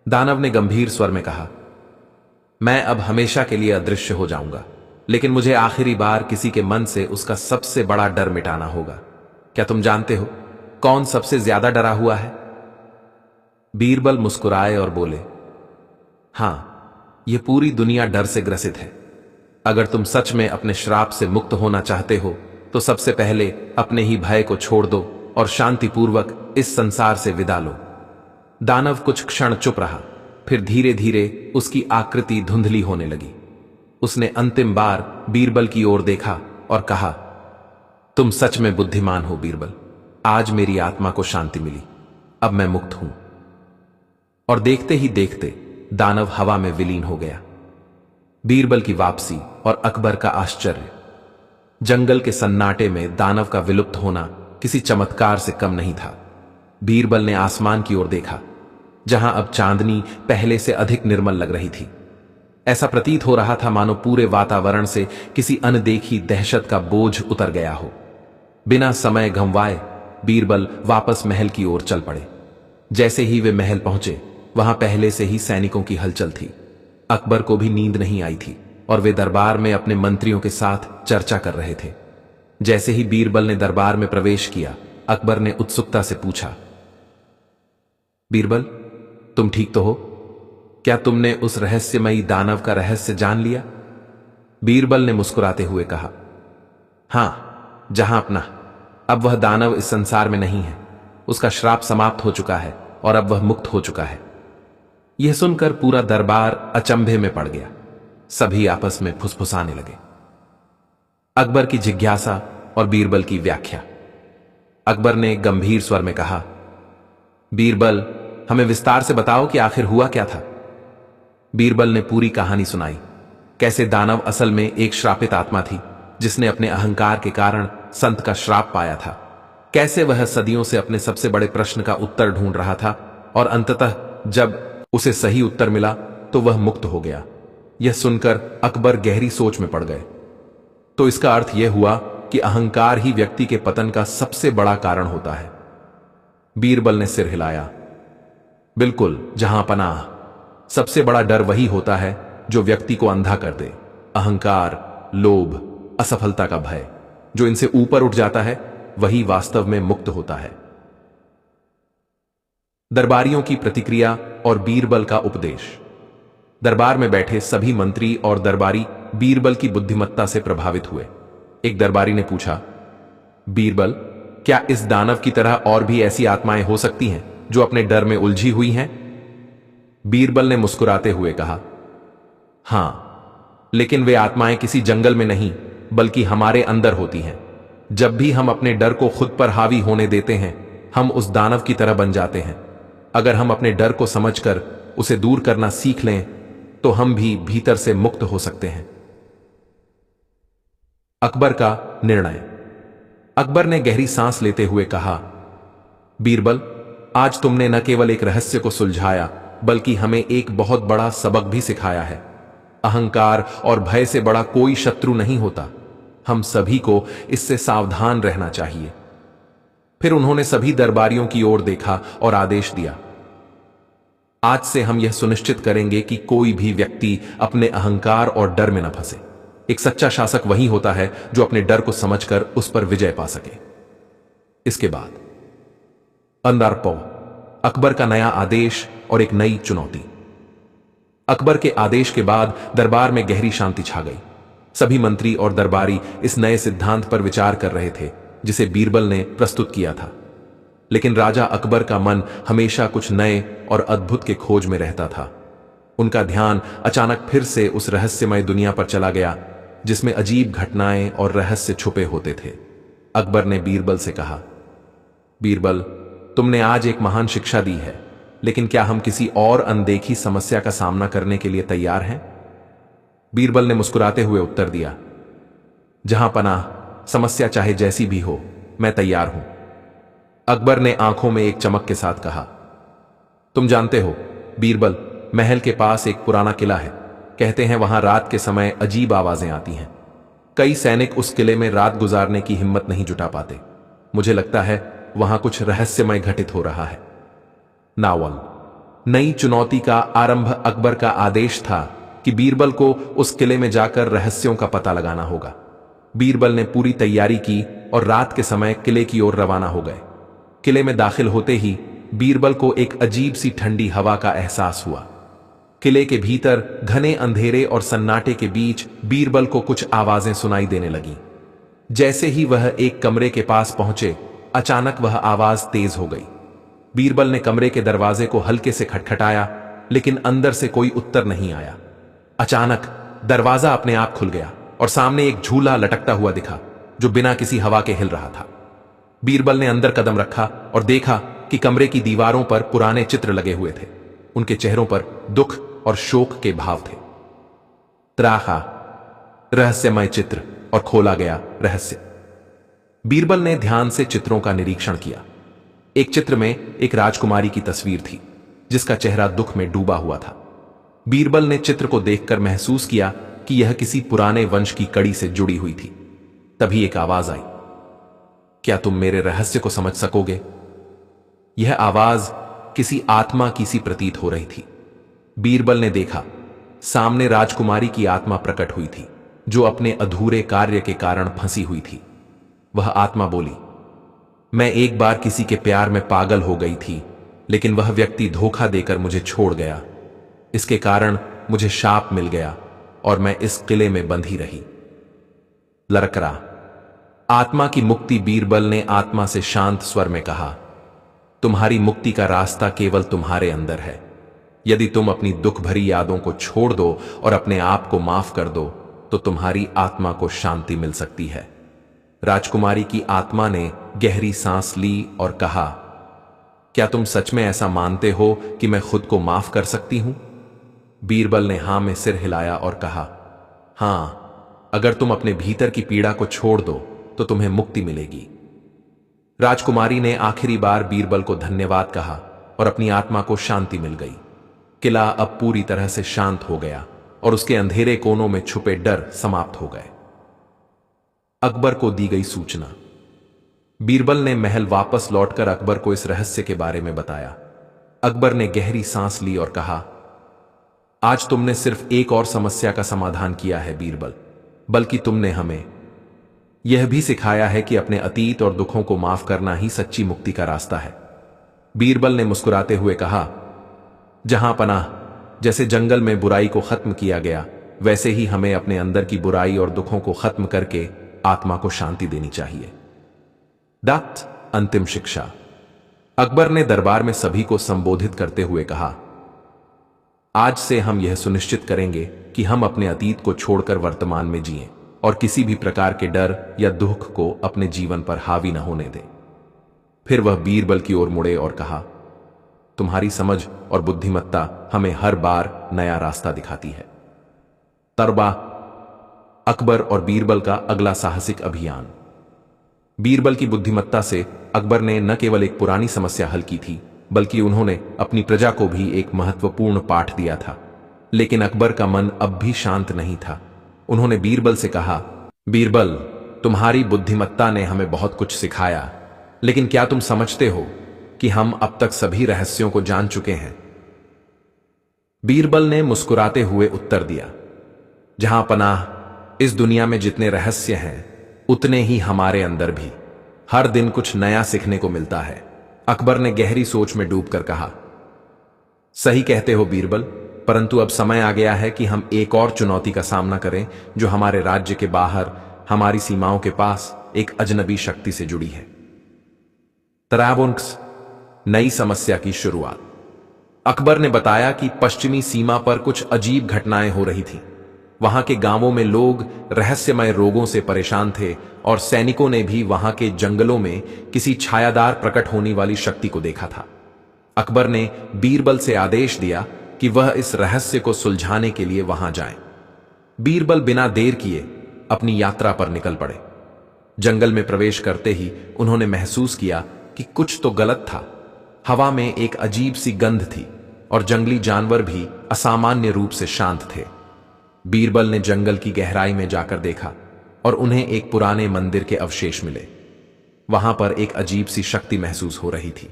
दानव ने गंभीर स्वर में कहा, मैं अब हमेशा के लिए अदृश्य हो जाऊंगा, लेकिन मुझे आखिरी बार किसी के मन से उसका सबसे बड़ा डर मिटाना होगा। क्या तुम जानते हो कौन सबसे ज्यादा डरा हुआ है? बीरबल मुस्कुराए और बोले, हां, यह पूरी दुनिया डर से ग्रसित है। अगर तुम सच में अपने श्राप से मुक्त होना चाहते हो तो सबसे पहले अपने ही भय को छोड़ दो और शांतिपूर्वक इस संसार से विदा लो। दानव कुछ क्षण चुप रहा, फिर धीरे धीरे उसकी आकृति धुंधली होने लगी। उसने अंतिम बार बीरबल की ओर देखा और कहा, तुम सच में बुद्धिमान हो बीरबल। आज मेरी आत्मा को शांति मिली, अब मैं मुक्त हूं। और देखते ही देखते दानव हवा में विलीन हो गया। बीरबल की वापसी और अकबर का आश्चर्य। जंगल के सन्नाटे में दानव का विलुप्त होना किसी चमत्कार से कम नहीं था। बीरबल ने आसमान की ओर देखा, जहां अब चांदनी पहले से अधिक निर्मल लग रही थी। ऐसा प्रतीत हो रहा था मानो पूरे वातावरण से किसी अनदेखी दहशत का बोझ उतर गया हो। बिना समय गंवाए बीरबल वापस महल की ओर चल पड़े। जैसे ही वे महल पहुंचे, वहां पहले से ही सैनिकों की हलचल थी। अकबर को भी नींद नहीं आई थी और वे दरबार में अपने मंत्रियों के साथ चर्चा कर रहे थे। जैसे ही बीरबल ने दरबार में प्रवेश किया, अकबर ने उत्सुकता से पूछा, बीरबल, तुम ठीक तो हो? क्या तुमने उस रहस्यमयी दानव का रहस्य जान लिया? बीरबल ने मुस्कुराते हुए कहा, हां, जहां अपना। अब वह दानव इस संसार में नहीं है। उसका श्राप समाप्त हो चुका है और अब वह मुक्त हो चुका है। यह सुनकर पूरा दरबार अचंभे में पड़ गया। सभी आपस में फुसफुसाने लगे। अकबर की जिज्ञासा और बीरबल की व्याख्या। अकबर ने गंभीर स्वर में कहा, बीरबल, हमें विस्तार से बताओ कि आखिर हुआ क्या था। बीरबल ने पूरी कहानी सुनाई। कैसे दानव असल में एक श्रापित आत्मा थी जिसने अपने अहंकार के कारण संत का श्राप पाया था। कैसे वह सदियों से अपने सबसे बड़े प्रश्न का उत्तर ढूंढ रहा था और अंततः जब उसे सही उत्तर मिला तो वह मुक्त हो गया। यह सुनकर अकबर गहरी सोच में पड़ गए। तो इसका अर्थ यह हुआ कि अहंकार ही व्यक्ति के पतन का सबसे बड़ा कारण होता है। बीरबल ने सिर हिलाया। बिल्कुल जहां पनाह। सबसे बड़ा डर वही होता है जो व्यक्ति को अंधा कर दे। अहंकार, लोभ, असफलता का भय। जो इनसे ऊपर उठ जाता है वही वास्तव में मुक्त होता है। दरबारियों की प्रतिक्रिया और बीरबल का उपदेश। दरबार में बैठे सभी मंत्री और दरबारी बीरबल की बुद्धिमत्ता से प्रभावित हुए। एक दरबारी ने पूछा, बीरबल, क्या इस दानव की तरह और भी ऐसी आत्माएं हो सकती हैं जो अपने डर में उलझी हुई हैं? बीरबल ने मुस्कुराते हुए कहा, हां, लेकिन वे आत्माएं किसी जंगल में नहीं बल्कि हमारे अंदर होती हैं। जब भी हम अपने डर को खुद पर हावी होने देते हैं, हम उस दानव की तरह बन जाते हैं। अगर हम अपने डर को समझकर उसे दूर करना सीख लें तो हम भी भीतर से मुक्त हो सकते हैं। अकबर का निर्णय। अकबर ने गहरी सांस लेते हुए कहा, बीरबल, आज तुमने न केवल एक रहस्य को सुलझाया बल्कि हमें एक बहुत बड़ा सबक भी सिखाया है। अहंकार और भय से बड़ा कोई शत्रु नहीं होता। हम सभी को इससे सावधान रहना चाहिए। फिर उन्होंने सभी दरबारियों की ओर देखा और आदेश दिया, आज से हम यह सुनिश्चित करेंगे कि कोई भी व्यक्ति अपने अहंकार और डर में न फंसे। एक सच्चा शासक वही होता है जो अपने डर को समझकर उस पर विजय पा सके। इसके बाद अंदरपौ, अकबर का नया आदेश और एक नई चुनौती। अकबर के आदेश के बाद दरबार में गहरी शांति छा गई। सभी मंत्री और दरबारी इस नए सिद्धांत पर विचार कर रहे थे जिसे बीरबल ने प्रस्तुत किया था। लेकिन राजा अकबर का मन हमेशा कुछ नए और अद्भुत के खोज में रहता था। उनका ध्यान अचानक फिर से उस रहस्यमय दुनिया पर चला गया जिसमें अजीब घटनाएं और रहस्य छुपे होते थे। अकबर ने बीरबल से कहा, बीरबल, तुमने आज एक महान शिक्षा दी है, लेकिन क्या हम किसी और अनदेखी समस्या का सामना करने के लिए तैयार हैं? बीरबल ने मुस्कुराते हुए उत्तर दिया, जहां पनाह, समस्या चाहे जैसी भी हो, मैं तैयार हूं। अकबर ने आंखों में एक चमक के साथ कहा, तुम जानते हो बीरबल, महल के पास एक पुराना किला है। कहते हैं वहां रात के समय अजीब आवाजें आती हैं। कई सैनिक उस किले में रात गुजारने की हिम्मत नहीं जुटा पाते। मुझे लगता है वहां कुछ रहस्यमय घटित हो रहा है। नावल। नई चुनौती का आरंभ। अकबर का आदेश था कि बीरबल को उस किले में जाकर रहस्यों का पता लगाना होगा। बीरबल ने पूरी तैयारी की और रात के समय किले की ओर रवाना हो गए। किले में दाखिल होते ही बीरबल को एक अजीब सी ठंडी हवा का एहसास हुआ। किले के भीतर घने अंधेरे और सन्नाटे के बीच बीरबल को कुछ आवाजें सुनाई देने लगीं। जैसे ही वह एक कमरे के पास पहुंचे, अचानक वह आवाज तेज हो गई। बीरबल ने कमरे के दरवाजे को हल्के से खटखटाया, लेकिन अंदर से कोई उत्तर नहीं आया। अचानक दरवाजा अपने आप खुल गया और सामने एक झूला लटकता हुआ दिखा, जो बिना किसी हवा के हिल रहा था। बीरबल ने अंदर कदम रखा और देखा कि कमरे की दीवारों पर पुराने चित्र लगे हुए थे। उनके चेहरों पर दुख और शोक के भाव थे। त्राहा, रहस्यमय चित्र और खोला गया रहस्य। बीरबल ने ध्यान से चित्रों का निरीक्षण किया। एक चित्र में एक राजकुमारी की तस्वीर थी, जिसका चेहरा दुख में डूबा हुआ था। बीरबल ने चित्र को देखकर महसूस किया कि यह किसी पुराने वंश की कड़ी से जुड़ी हुई थी। तभी एक आवाज आई, क्या तुम मेरे रहस्य को समझ सकोगे? यह आवाज किसी आत्मा की सी प्रतीत हो रही थी। बीरबल ने देखा, सामने राजकुमारी की आत्मा प्रकट हुई थी, जो अपने अधूरे कार्य के कारण फंसी हुई थी। वह आत्मा बोली, मैं एक बार किसी के प्यार में पागल हो गई थी, लेकिन वह व्यक्ति धोखा देकर मुझे छोड़ गया। इसके कारण मुझे शाप मिल गया और मैं इस किले में बंधी रही। लरकरा, आत्मा की मुक्ति। बीरबल ने आत्मा से शांत स्वर में कहा, तुम्हारी मुक्ति का रास्ता केवल तुम्हारे अंदर है। यदि तुम अपनी दुख भरी यादों को छोड़ दो और अपने आप को माफ कर दो, तो तुम्हारी आत्मा को शांति मिल सकती है। राजकुमारी की आत्मा ने गहरी सांस ली और कहा, क्या तुम सच में ऐसा मानते हो कि मैं खुद को माफ कर सकती हूं? बीरबल ने हां में सिर हिलाया और कहा, हां, अगर तुम अपने भीतर की पीड़ा को छोड़ दो तो तुम्हें मुक्ति मिलेगी। राजकुमारी ने आखिरी बार बीरबल को धन्यवाद कहा और अपनी आत्मा को शांति मिल गई। किला अब पूरी तरह से शांत हो गया और उसके अंधेरे कोनों में छुपे डर समाप्त हो गए। अकबर को दी गई सूचना। बीरबल ने महल वापस लौटकर अकबर को इस रहस्य के बारे में बताया। अकबर ने गहरी सांस ली और कहा, आज तुमने सिर्फ एक और समस्या का समाधान किया है बीरबल, बल्कि तुमने हमें यह भी सिखाया है कि अपने अतीत और दुखों को माफ करना ही सच्ची मुक्ति का रास्ता है। बीरबल ने मुस्कुराते हुए कहा, जहां पनाह, जैसे जंगल में बुराई को खत्म किया गया, वैसे ही हमें अपने अंदर की बुराई और दुखों को खत्म करके आत्मा को शांति देनी चाहिए। दात अंतिम शिक्षा। अकबर ने दरबार में सभी को संबोधित करते हुए कहा, आज से हम यह सुनिश्चित करेंगे कि हम अपने अतीत को छोड़कर वर्तमान में जिएं और किसी भी प्रकार के डर या दुख को अपने जीवन पर हावी न होने दें। फिर वह बीरबल की ओर मुड़े और कहा, तुम्हारी समझ और बुद्धिमत्ता हमें हर बार नया रास्ता दिखाती है। तरबा, अकबर और बीरबल का अगला साहसिक अभियान। बीरबल की बुद्धिमत्ता से अकबर ने न केवल एक पुरानी समस्या हल की थी, बल्कि उन्होंने अपनी प्रजा को भी एक महत्वपूर्ण पाठ दिया था। लेकिन अकबर का मन अब भी शांत नहीं था। उन्होंने बीरबल से कहा, बीरबल, तुम्हारी बुद्धिमत्ता ने हमें बहुत कुछ सिखाया, लेकिन क्या तुम समझते हो कि हम अब तक सभी रहस्यों को जान चुके हैं? बीरबल ने मुस्कुराते हुए उत्तर दिया, जहां पनाह, इस दुनिया में जितने रहस्य हैं, उतने ही हमारे अंदर भी। हर दिन कुछ नया सीखने को मिलता है। अकबर ने गहरी सोच में डूबकर कहा, सही कहते हो बीरबल, परंतु अब समय आ गया है कि हम एक और चुनौती का सामना करें, जो हमारे राज्य के बाहर, हमारी सीमाओं के पास एक अजनबी शक्ति से जुड़ी है। तराबुन्क्स, नई समस्या की शुरुआत। अकबर ने बताया कि पश्चिमी सीमा पर कुछ अजीब घटनाएं हो रही थीं। वहां के गांवों में लोग रहस्यमय रोगों से परेशान थे और सैनिकों ने भी वहां के जंगलों में किसी छायादार प्रकट होने वाली शक्ति को देखा था। अकबर ने बीरबल से आदेश दिया कि वह इस रहस्य को सुलझाने के लिए वहां जाएं। बीरबल बिना देर किए अपनी यात्रा पर निकल पड़े। जंगल में प्रवेश करते ही उन्होंने महसूस किया कि कुछ तो गलत था। हवा में एक अजीब सी गंध थी और जंगली जानवर भी असामान्य रूप से शांत थे। बीरबल ने जंगल की गहराई में जाकर देखा और उन्हें एक पुराने मंदिर के अवशेष मिले। वहां पर एक अजीब सी शक्ति महसूस हो रही थी।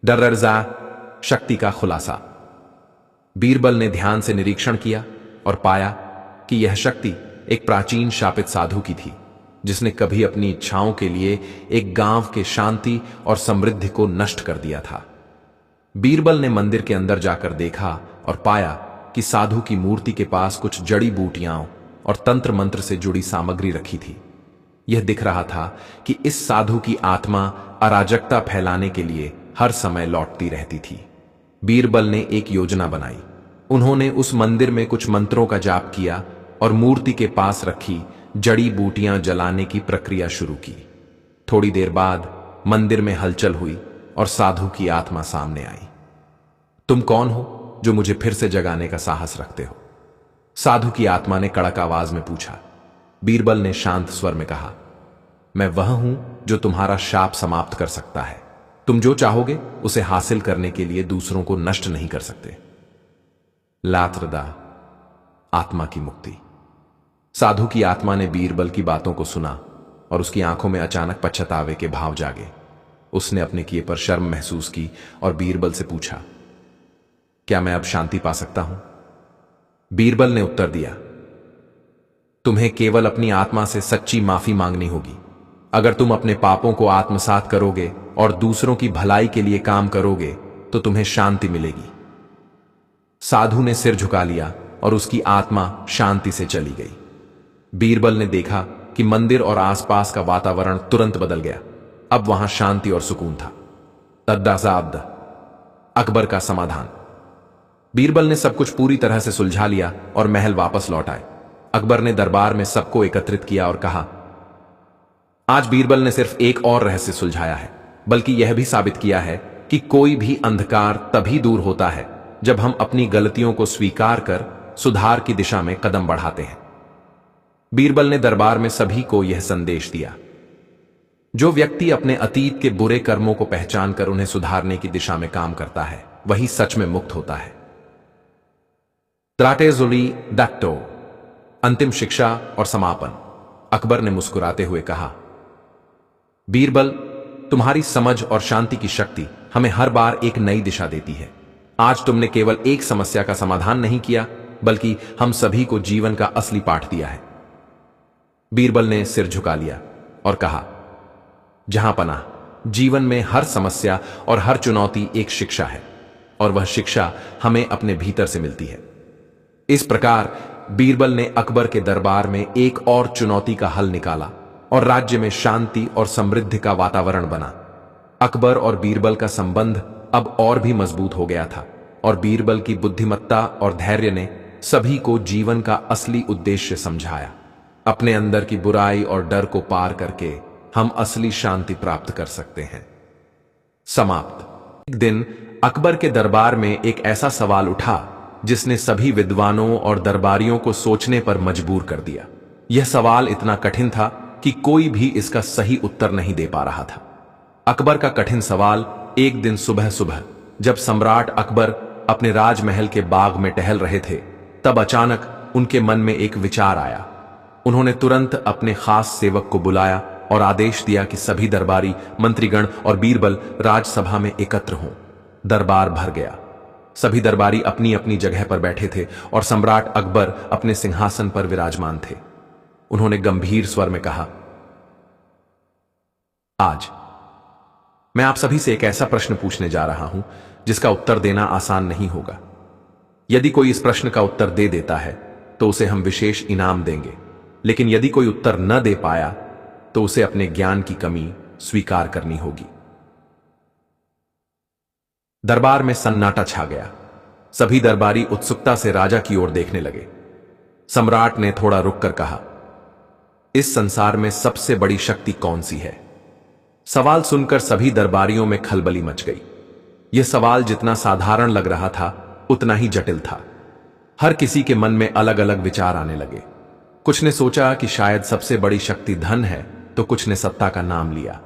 डर्रजा, शक्ति का खुलासा। बीरबल ने ध्यान से निरीक्षण किया और पाया कि यह शक्ति एक प्राचीन शापित साधु की थी, जिसने कभी अपनी इच्छाओं के लिए एक गांव के शांति और समृद्धि को नष्ट कर दिया था। बीरबल ने मंदिर के अंदर जाकर देखा और पाया कि साधु की मूर्ति के पास कुछ जड़ी बूटियां और तंत्र मंत्र से जुड़ी सामग्री रखी थी। यह दिख रहा था कि इस साधु की आत्मा अराजकता फैलाने के लिए हर समय लौटती रहती थी। बीरबल ने एक योजना बनाई। उन्होंने उस मंदिर में कुछ मंत्रों का जाप किया और मूर्ति के पास रखी जड़ी बूटियां जलाने की प्रक्रिया शुरू की। थोड़ी देर बाद मंदिर में हलचल हुई और साधु की आत्मा सामने आई। तुम कौन हो जो मुझे फिर से जगाने का साहस रखते हो? साधु की आत्मा ने कड़क आवाज में पूछा। बीरबल ने शांत स्वर में कहा, मैं वह हूं जो तुम्हारा शाप समाप्त कर सकता है। तुम जो चाहोगे उसे हासिल करने के लिए दूसरों को नष्ट नहीं कर सकते। लात्रदा, आत्मा की मुक्ति। साधु की आत्मा ने बीरबल की बातों को सुना और उसकी आंखों में अचानक पश्चातावे के भाव जागे। उसने अपने किए पर शर्म महसूस की और बीरबल से पूछा, क्या मैं अब शांति पा सकता हूं? बीरबल ने उत्तर दिया, तुम्हें केवल अपनी आत्मा से सच्ची माफी मांगनी होगी। अगर तुम अपने पापों को आत्मसात करोगे और दूसरों की भलाई के लिए काम करोगे तो तुम्हें शांति मिलेगी। साधु ने सिर झुका लिया और उसकी आत्मा शांति से चली गई। बीरबल ने देखा कि मंदिर और आसपास का वातावरण तुरंत बदल गया। अब वहां शांति और सुकून था। तद्दाजाब्द, अकबर का समाधान। बीरबल ने सब कुछ पूरी तरह से सुलझा लिया और महल वापस लौट आए। अकबर ने दरबार में सबको एकत्रित किया और कहा, आज बीरबल ने सिर्फ एक और रहस्य सुलझाया है, बल्कि यह भी साबित किया है कि कोई भी अंधकार तभी दूर होता है जब हम अपनी गलतियों को स्वीकार कर सुधार की दिशा में कदम बढ़ाते हैं। बीरबल ने दरबार में सभी को यह संदेश दिया, जो व्यक्ति अपने अतीत के बुरे कर्मों को पहचान कर उन्हें सुधारने की दिशा में काम करता है वही सच में मुक्त होता है। त्राटेजुली दट्टो, अंतिम शिक्षा और समापन। अकबर ने मुस्कुराते हुए कहा, बीरबल, तुम्हारी समझ और शांति की शक्ति हमें हर बार एक नई दिशा देती है। आज तुमने केवल एक समस्या का समाधान नहीं किया, बल्कि हम सभी को जीवन का असली पाठ दिया है। बीरबल ने सिर झुका लिया और कहा, जहां पनाह, जीवन में हर समस्या और हर चुनौती एक शिक्षा है और वह शिक्षा हमें अपने भीतर से मिलती है। इस प्रकार बीरबल ने अकबर के दरबार में एक और चुनौती का हल निकाला और राज्य में शांति और समृद्धि का वातावरण बना। अकबर और बीरबल का संबंध अब और भी मजबूत हो गया था और बीरबल की बुद्धिमत्ता और धैर्य ने सभी को जीवन का असली उद्देश्य समझाया। अपने अंदर की बुराई और डर को पार करके हम असली शांति प्राप्त कर सकते हैं। समाप्त। एक दिन अकबर के दरबार में एक ऐसा सवाल उठा जिसने सभी विद्वानों और दरबारियों को सोचने पर मजबूर कर दिया। यह सवाल इतना कठिन था कि कोई भी इसका सही उत्तर नहीं दे पा रहा था। अकबर का कठिन सवाल एक दिन सुबह सुबह जब सम्राट अकबर अपने राजमहल के बाग में टहल रहे थे, तब अचानक उनके मन में एक विचार आया। उन्होंने तुरंत अपने खास सेवक को बुलाया और आदेश दिया कि सभी दरबारी, मंत्रीगण और बीरबल राजसभा में एकत्र हों। दरबार भर गया। सभी दरबारी अपनी अपनी जगह पर बैठे थे और सम्राट अकबर अपने सिंहासन पर विराजमान थे। उन्होंने गंभीर स्वर में कहा, आज मैं आप सभी से एक ऐसा प्रश्न पूछने जा रहा हूं जिसका उत्तर देना आसान नहीं होगा। यदि कोई इस प्रश्न का उत्तर दे देता है तो उसे हम विशेष इनाम देंगे, लेकिन यदि कोई उत्तर न दे पाया तो उसे अपने ज्ञान की कमी स्वीकार करनी होगी। दरबार में सन्नाटा छा गया। सभी दरबारी उत्सुकता से राजा की ओर देखने लगे। सम्राट ने थोड़ा रुककर कहा, इस संसार में सबसे बड़ी शक्ति कौन सी है? सवाल सुनकर सभी दरबारियों में खलबली मच गई। यह सवाल जितना साधारण लग रहा था उतना ही जटिल था। हर किसी के मन में अलग अलग विचार आने लगे। कुछ ने सोचा कि शायद सबसे बड़ी शक्ति धन है, तो कुछ ने सत्ता का नाम लिया।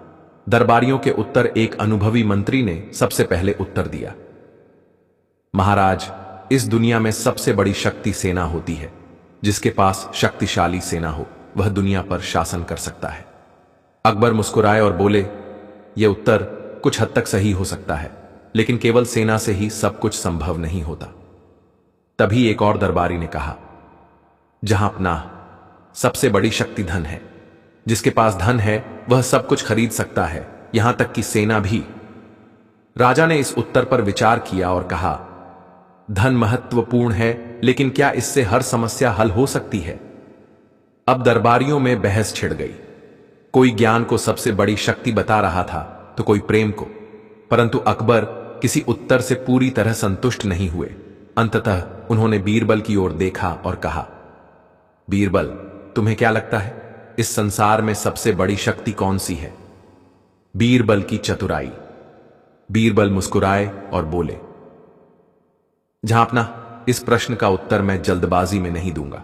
दरबारियों के उत्तर एक अनुभवी मंत्री ने सबसे पहले उत्तर दिया, महाराज, इस दुनिया में सबसे बड़ी शक्ति सेना होती है। जिसके पास शक्तिशाली सेना हो वह दुनिया पर शासन कर सकता है। अकबर मुस्कुराए और बोले, यह उत्तर कुछ हद तक सही हो सकता है, लेकिन केवल सेना से ही सब कुछ संभव नहीं होता। तभी एक और दरबारी ने कहा, जहां अपना सबसे बड़ी शक्ति धन है। जिसके पास धन है वह सब कुछ खरीद सकता है, यहां तक कि सेना भी। राजा ने इस उत्तर पर विचार किया और कहा, धन महत्वपूर्ण है, लेकिन क्या इससे हर समस्या हल हो सकती है? अब दरबारियों में बहस छिड़ गई। कोई ज्ञान को सबसे बड़ी शक्ति बता रहा था तो कोई प्रेम को, परंतु अकबर किसी उत्तर से पूरी तरह संतुष्ट नहीं हुए। अंततः उन्होंने बीरबल की ओर देखा और कहा, बीरबल, तुम्हें क्या लगता है इस संसार में सबसे बड़ी शक्ति कौन सी है? बीरबल की चतुराई। बीरबल मुस्कुराए और बोले, झांपना, इस प्रश्न का उत्तर मैं जल्दबाजी में नहीं दूंगा।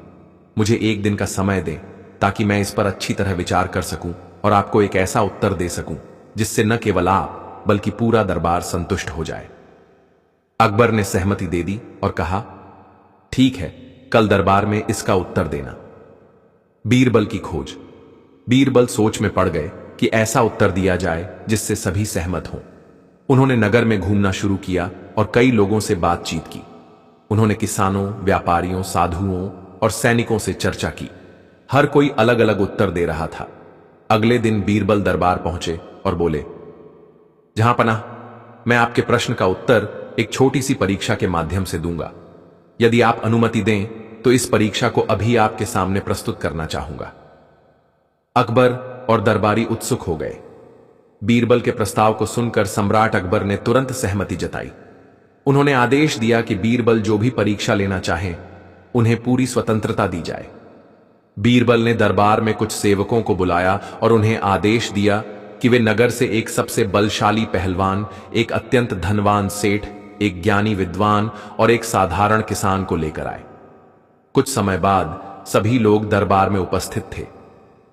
मुझे एक दिन का समय दें ताकि मैं इस पर अच्छी तरह विचार कर सकूं और आपको एक ऐसा उत्तर दे सकूं जिससे न केवल आप बल्कि पूरा दरबार संतुष्ट हो जाए। अकबर ने सहमति दे दी और कहा, ठीक है, कल दरबार में इसका उत्तर देना। बीरबल की खोज। बीरबल सोच में पड़ गए कि ऐसा उत्तर दिया जाए जिससे सभी सहमत हों। उन्होंने नगर में घूमना शुरू किया और कई लोगों से बातचीत की। उन्होंने किसानों, व्यापारियों, साधुओं और सैनिकों से चर्चा की। हर कोई अलग अलग उत्तर दे रहा था। अगले दिन बीरबल दरबार पहुंचे और बोले, जहांपनाह, मैं आपके प्रश्न का उत्तर एक छोटी सी परीक्षा के माध्यम से दूंगा। यदि आप अनुमति दें तो इस परीक्षा को अभी आपके सामने प्रस्तुत करना चाहूंगा। अकबर और दरबारी उत्सुक हो गए। बीरबल के प्रस्ताव को सुनकर सम्राट अकबर ने तुरंत सहमति जताई। उन्होंने आदेश दिया कि बीरबल जो भी परीक्षा लेना चाहें, उन्हें पूरी स्वतंत्रता दी जाए। बीरबल ने दरबार में कुछ सेवकों को बुलाया और उन्हें आदेश दिया कि वे नगर से एक सबसे बलशाली पहलवान, एक अत्यंत धनवान सेठ, एक ज्ञानी विद्वान और एक साधारण किसान को लेकर आए। कुछ समय बाद सभी लोग दरबार में उपस्थित थे।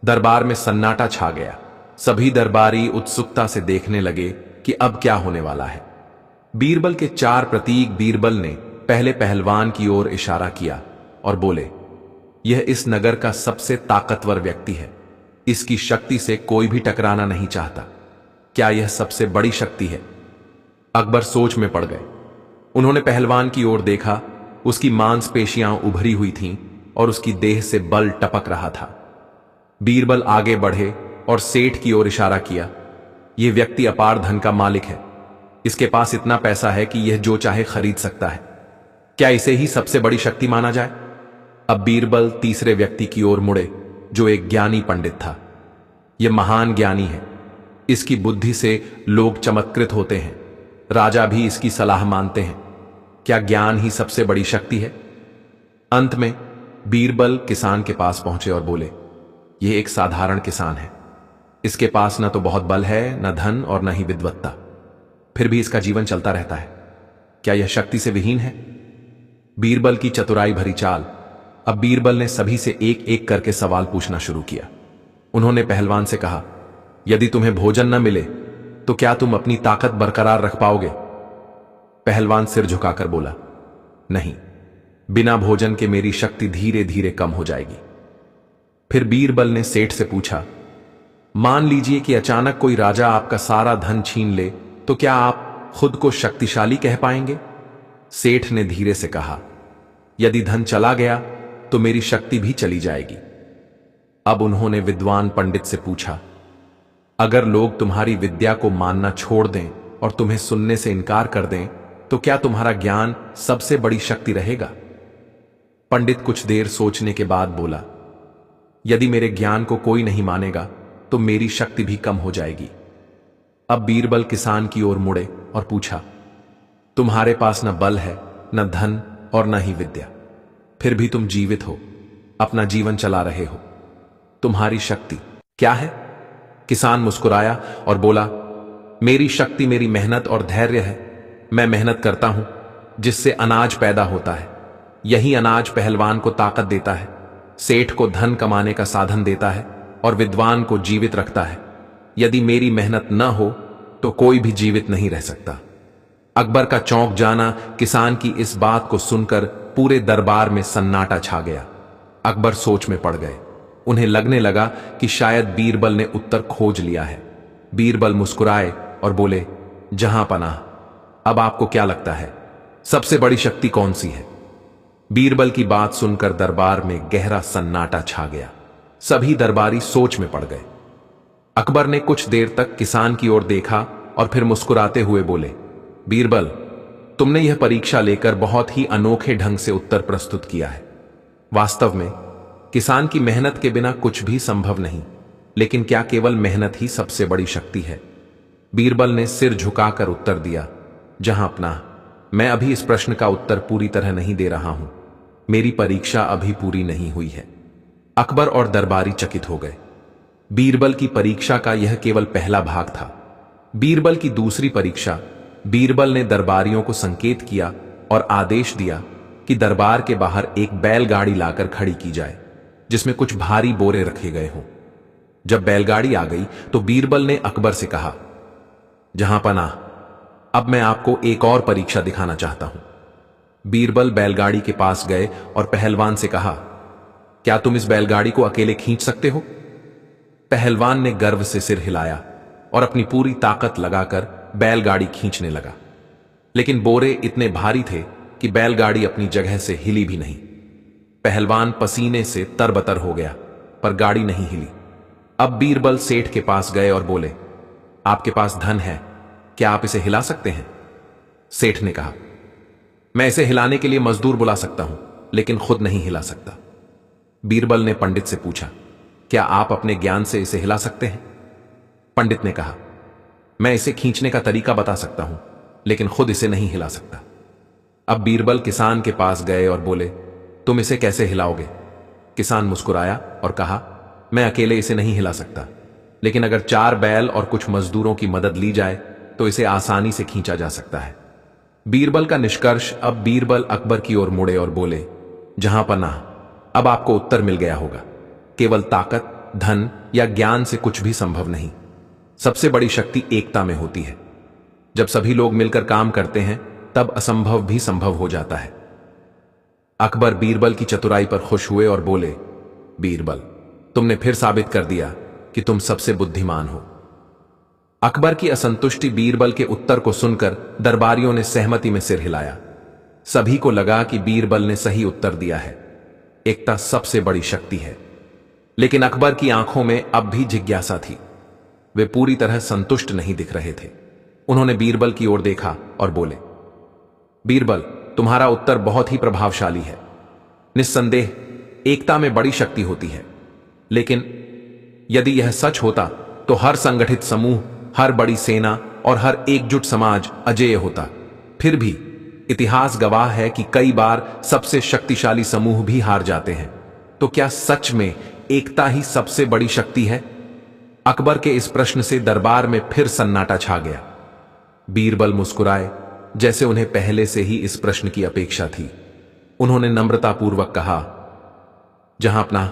दरबार में सन्नाटा छा गया। सभी दरबारी उत्सुकता से देखने लगे कि अब क्या होने वाला है। बीरबल के 4 प्रतीक। बीरबल ने पहले पहलवान की ओर इशारा किया और बोले, यह इस नगर का सबसे ताकतवर व्यक्ति है। इसकी शक्ति से कोई भी टकराना नहीं चाहता। क्या यह सबसे बड़ी शक्ति है? अकबर सोच में पड़ गए। उन्होंने पहलवान की ओर देखा। उसकी मांसपेशियां उभरी हुई थीं और उसकी देह से बल टपक रहा था। बीरबल आगे बढ़े और सेठ की ओर इशारा किया, यह व्यक्ति अपार धन का मालिक है। इसके पास इतना पैसा है कि यह जो चाहे खरीद सकता है। क्या इसे ही सबसे बड़ी शक्ति माना जाए? अब बीरबल तीसरे व्यक्ति की ओर मुड़े, जो एक ज्ञानी पंडित था। यह महान ज्ञानी है। इसकी बुद्धि से लोग चमत्कृत होते हैं। राजा भी इसकी सलाह मानते हैं। क्या ज्ञान ही सबसे बड़ी शक्ति है? अंत में बीरबल किसान के पास पहुंचे और बोले, यह एक साधारण किसान है। इसके पास न तो बहुत बल है, न धन और न ही विद्वत्ता, फिर भी इसका जीवन चलता रहता है। क्या यह शक्ति से विहीन है? बीरबल की चतुराई भरी चाल। अब बीरबल ने सभी से एक एक करके सवाल पूछना शुरू किया। उन्होंने पहलवान से कहा, यदि तुम्हें भोजन न मिले तो क्या तुम अपनी ताकत बरकरार रख पाओगे? पहलवान सिर झुकाकर बोला, नहीं, बिना भोजन के मेरी शक्ति धीरे धीरे कम हो जाएगी। फिर बीरबल ने सेठ से पूछा, मान लीजिए कि अचानक कोई राजा आपका सारा धन छीन ले, तो क्या आप खुद को शक्तिशाली कह पाएंगे? सेठ ने धीरे से कहा, यदि धन चला गया तो मेरी शक्ति भी चली जाएगी। अब उन्होंने विद्वान पंडित से पूछा, अगर लोग तुम्हारी विद्या को मानना छोड़ दें और तुम्हें सुनने से इनकार कर दें, तो क्या तुम्हारा ज्ञान सबसे बड़ी शक्ति रहेगा? पंडित कुछ देर सोचने के बाद बोला, यदि मेरे ज्ञान को कोई नहीं मानेगा तो मेरी शक्ति भी कम हो जाएगी। अब बीरबल किसान की ओर मुड़े और पूछा, तुम्हारे पास न बल है, न धन और न ही विद्या, फिर भी तुम जीवित हो, अपना जीवन चला रहे हो। तुम्हारी शक्ति क्या है? किसान मुस्कुराया और बोला, मेरी शक्ति मेरी मेहनत और धैर्य है। मैं मेहनत करता हूं, जिससे अनाज पैदा होता है। यही अनाज पहलवान को ताकत देता है, सेठ को धन कमाने का साधन देता है और विद्वान को जीवित रखता है। यदि मेरी मेहनत न हो तो कोई भी जीवित नहीं रह सकता। अकबर का चौंक जाना। किसान की इस बात को सुनकर पूरे दरबार में सन्नाटा छा गया। अकबर सोच में पड़ गए। उन्हें लगने लगा कि शायद बीरबल ने उत्तर खोज लिया है। बीरबल मुस्कुराए और बोले, जहांपनाह, अब आपको क्या लगता है सबसे बड़ी शक्ति कौन सी है? बीरबल की बात सुनकर दरबार में गहरा सन्नाटा छा गया। सभी दरबारी सोच में पड़ गए। अकबर ने कुछ देर तक किसान की ओर देखा और फिर मुस्कुराते हुए बोले, बीरबल, तुमने यह परीक्षा लेकर बहुत ही अनोखे ढंग से उत्तर प्रस्तुत किया है। वास्तव में किसान की मेहनत के बिना कुछ भी संभव नहीं, लेकिन क्या केवल मेहनत ही सबसे बड़ी शक्ति है? बीरबल ने सिर झुकाकर उत्तर दिया, जहां अपना, मैं अभी इस प्रश्न का उत्तर पूरी तरह नहीं दे रहा हूं। मेरी परीक्षा अभी पूरी नहीं हुई है। अकबर और दरबारी चकित हो गए। बीरबल की परीक्षा का यह केवल पहला भाग था। बीरबल की दूसरी परीक्षा, बीरबल ने दरबारियों को संकेत किया और आदेश दिया कि दरबार के बाहर एक बैलगाड़ी लाकर खड़ी की जाए, जिसमें कुछ भारी बोरे रखे गए हों। जब बैलगाड़ी आ गई तो बीरबल ने अकबर से कहा, जहांपनाह, अब मैं आपको एक और परीक्षा दिखाना चाहता हूं। बीरबल बैलगाड़ी के पास गए और पहलवान से कहा, क्या तुम इस बैलगाड़ी को अकेले खींच सकते हो? पहलवान ने गर्व से सिर हिलाया और अपनी पूरी ताकत लगाकर बैलगाड़ी खींचने लगा, लेकिन बोरे इतने भारी थे कि बैलगाड़ी अपनी जगह से हिली भी नहीं। पहलवान पसीने से तरबतर हो गया, पर गाड़ी नहीं हिली। अब बीरबल सेठ के पास गए और बोले, आपके पास धन है, क्या आप इसे हिला सकते हैं? सेठ ने कहा, मैं इसे हिलाने के लिए मजदूर बुला सकता हूं, लेकिन खुद नहीं हिला सकता। बीरबल ने पंडित से पूछा, क्या आप अपने ज्ञान से इसे हिला सकते हैं? पंडित ने कहा, मैं इसे खींचने का तरीका बता सकता हूं, लेकिन खुद इसे नहीं हिला सकता। अब बीरबल किसान के पास गए और बोले, तुम इसे कैसे हिलाओगे? किसान मुस्कुराया और कहा, मैं अकेले इसे नहीं हिला सकता, लेकिन अगर 4 बैल और कुछ मजदूरों की मदद ली जाए तो इसे आसानी से खींचा जा सकता है। बीरबल का निष्कर्ष। अब बीरबल अकबर की ओर मुड़े और बोले, जहांपनाह, अब आपको उत्तर मिल गया होगा। केवल ताकत, धन या ज्ञान से कुछ भी संभव नहीं। सबसे बड़ी शक्ति एकता में होती है। जब सभी लोग मिलकर काम करते हैं, तब असंभव भी संभव हो जाता है। अकबर बीरबल की चतुराई पर खुश हुए और बोले, बीरबल, तुमने फिर साबित कर दिया कि तुम सबसे बुद्धिमान हो। अकबर की असंतुष्टि बीरबल के उत्तर को सुनकर दरबारियों ने सहमति में सिर हिलाया। सभी को लगा कि बीरबल ने सही उत्तर दिया है। एकता सबसे बड़ी शक्ति है। लेकिन अकबर की आंखों में अब भी जिज्ञासा थी। वे पूरी तरह संतुष्ट नहीं दिख रहे थे। उन्होंने बीरबल की ओर देखा और बोले, बीरबल, तुम्हारा उत्तर बहुत ही प्रभावशाली है। निस्संदेह एकता में बड़ी शक्ति होती है, लेकिन यदि यह सच होता तो हर संगठित समूह, हर बड़ी सेना और हर एकजुट समाज अजेय होता। फिर भी इतिहास गवाह है कि कई बार सबसे शक्तिशाली समूह भी हार जाते हैं। तो क्या सच में एकता ही सबसे बड़ी शक्ति है? अकबर के इस प्रश्न से दरबार में फिर सन्नाटा छा गया। बीरबल मुस्कुराए, जैसे उन्हें पहले से ही इस प्रश्न की अपेक्षा थी। उन्होंने नम्रतापूर्वक कहा, जहांपनाह,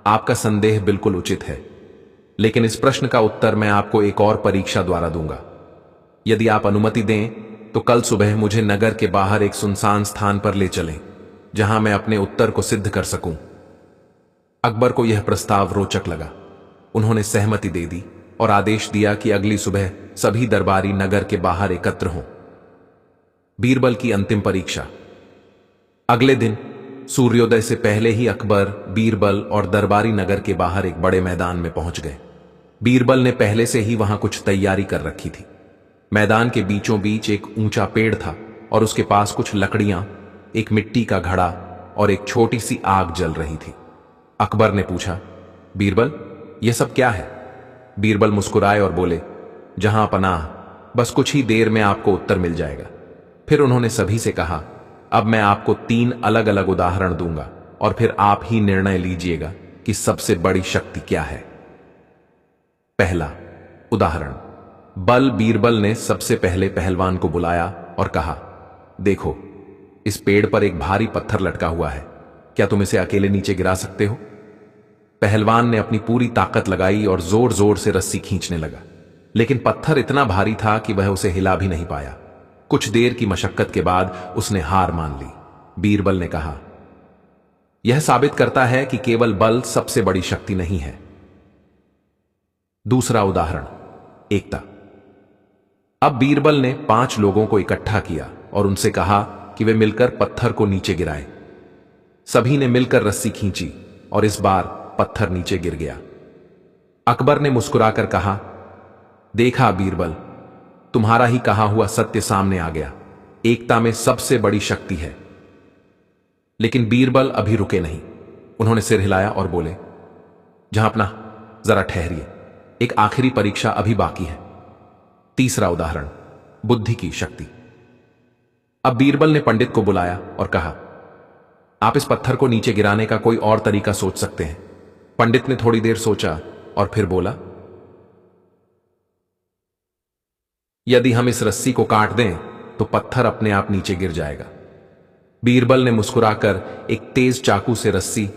आपका संदेह बिल्कुल उचित है, लेकिन इस प्रश्न का उत्तर मैं आपको एक और परीक्षा द्वारा दूंगा। यदि आप अनुमति दें तो कल सुबह मुझे नगर के बाहर एक सुनसान स्थान पर ले चलें, जहां मैं अपने उत्तर को सिद्ध कर सकूं। अकबर को यह प्रस्ताव रोचक लगा। उन्होंने सहमति दे दी और आदेश दिया कि अगली सुबह सभी दरबारी नगर के बाहर एकत्र हों। बीरबल की अंतिम परीक्षा। अगले दिन सूर्योदय से पहले ही अकबर, बीरबल और दरबारी नगर के बाहर एक बड़े मैदान में पहुंच गए। बीरबल ने पहले से ही वहां कुछ तैयारी कर रखी थी। मैदान के बीचों बीच एक ऊंचा पेड़ था और उसके पास कुछ लकड़ियां, एक मिट्टी का घड़ा और एक छोटी सी आग जल रही थी। अकबर ने पूछा, बीरबल, यह सब क्या है? बीरबल मुस्कुराए और बोले, जहांपनाह, बस कुछ ही देर में आपको उत्तर मिल जाएगा। फिर उन्होंने सभी से कहा, अब मैं आपको 3 अलग अलग उदाहरण दूंगा और फिर आप ही निर्णय लीजिएगा कि सबसे बड़ी शक्ति क्या है। पहला उदाहरण। बीरबल ने सबसे पहले पहलवान को बुलाया और कहा, देखो, इस पेड़ पर एक भारी पत्थर लटका हुआ है, क्या तुम इसे अकेले नीचे गिरा सकते हो? पहलवान ने अपनी पूरी ताकत लगाई और जोर जोर से रस्सी खींचने लगा, लेकिन पत्थर इतना भारी था कि वह उसे हिला भी नहीं पाया। कुछ देर की मशक्कत के बाद उसने हार मान ली। बीरबल ने कहा, यह साबित करता है कि केवल बल सबसे बड़ी शक्ति नहीं है। दूसरा उदाहरण, एकता। अब बीरबल ने 5 लोगों को इकट्ठा किया और उनसे कहा कि वे मिलकर पत्थर को नीचे गिराएं। सभी ने मिलकर रस्सी खींची और इस बार पत्थर नीचे गिर गया। अकबर ने मुस्कुराकर कहा, देखा बीरबल, तुम्हारा ही कहा हुआ सत्य सामने आ गया। एकता में सबसे बड़ी शक्ति है। लेकिन बीरबल अभी रुके नहीं। उन्होंने सिर हिलाया और बोले, जहां अपना, जरा ठहरिए, एक आखिरी परीक्षा अभी बाकी है। तीसरा उदाहरण, बुद्धि की शक्ति। अब बीरबल ने पंडित को बुलाया और कहा, आप इस पत्थर को नीचे गिराने का कोई और तरीका सोच सकते हैं। पंडित ने थोड़ी देर सोचा और फिर बोला, यदि हम इस रस्सी को काट दें तो पत्थर अपने आप नीचे गिर जाएगा। बीरबल ने मुस्कुराकर एक तेज चाकू से रस्सी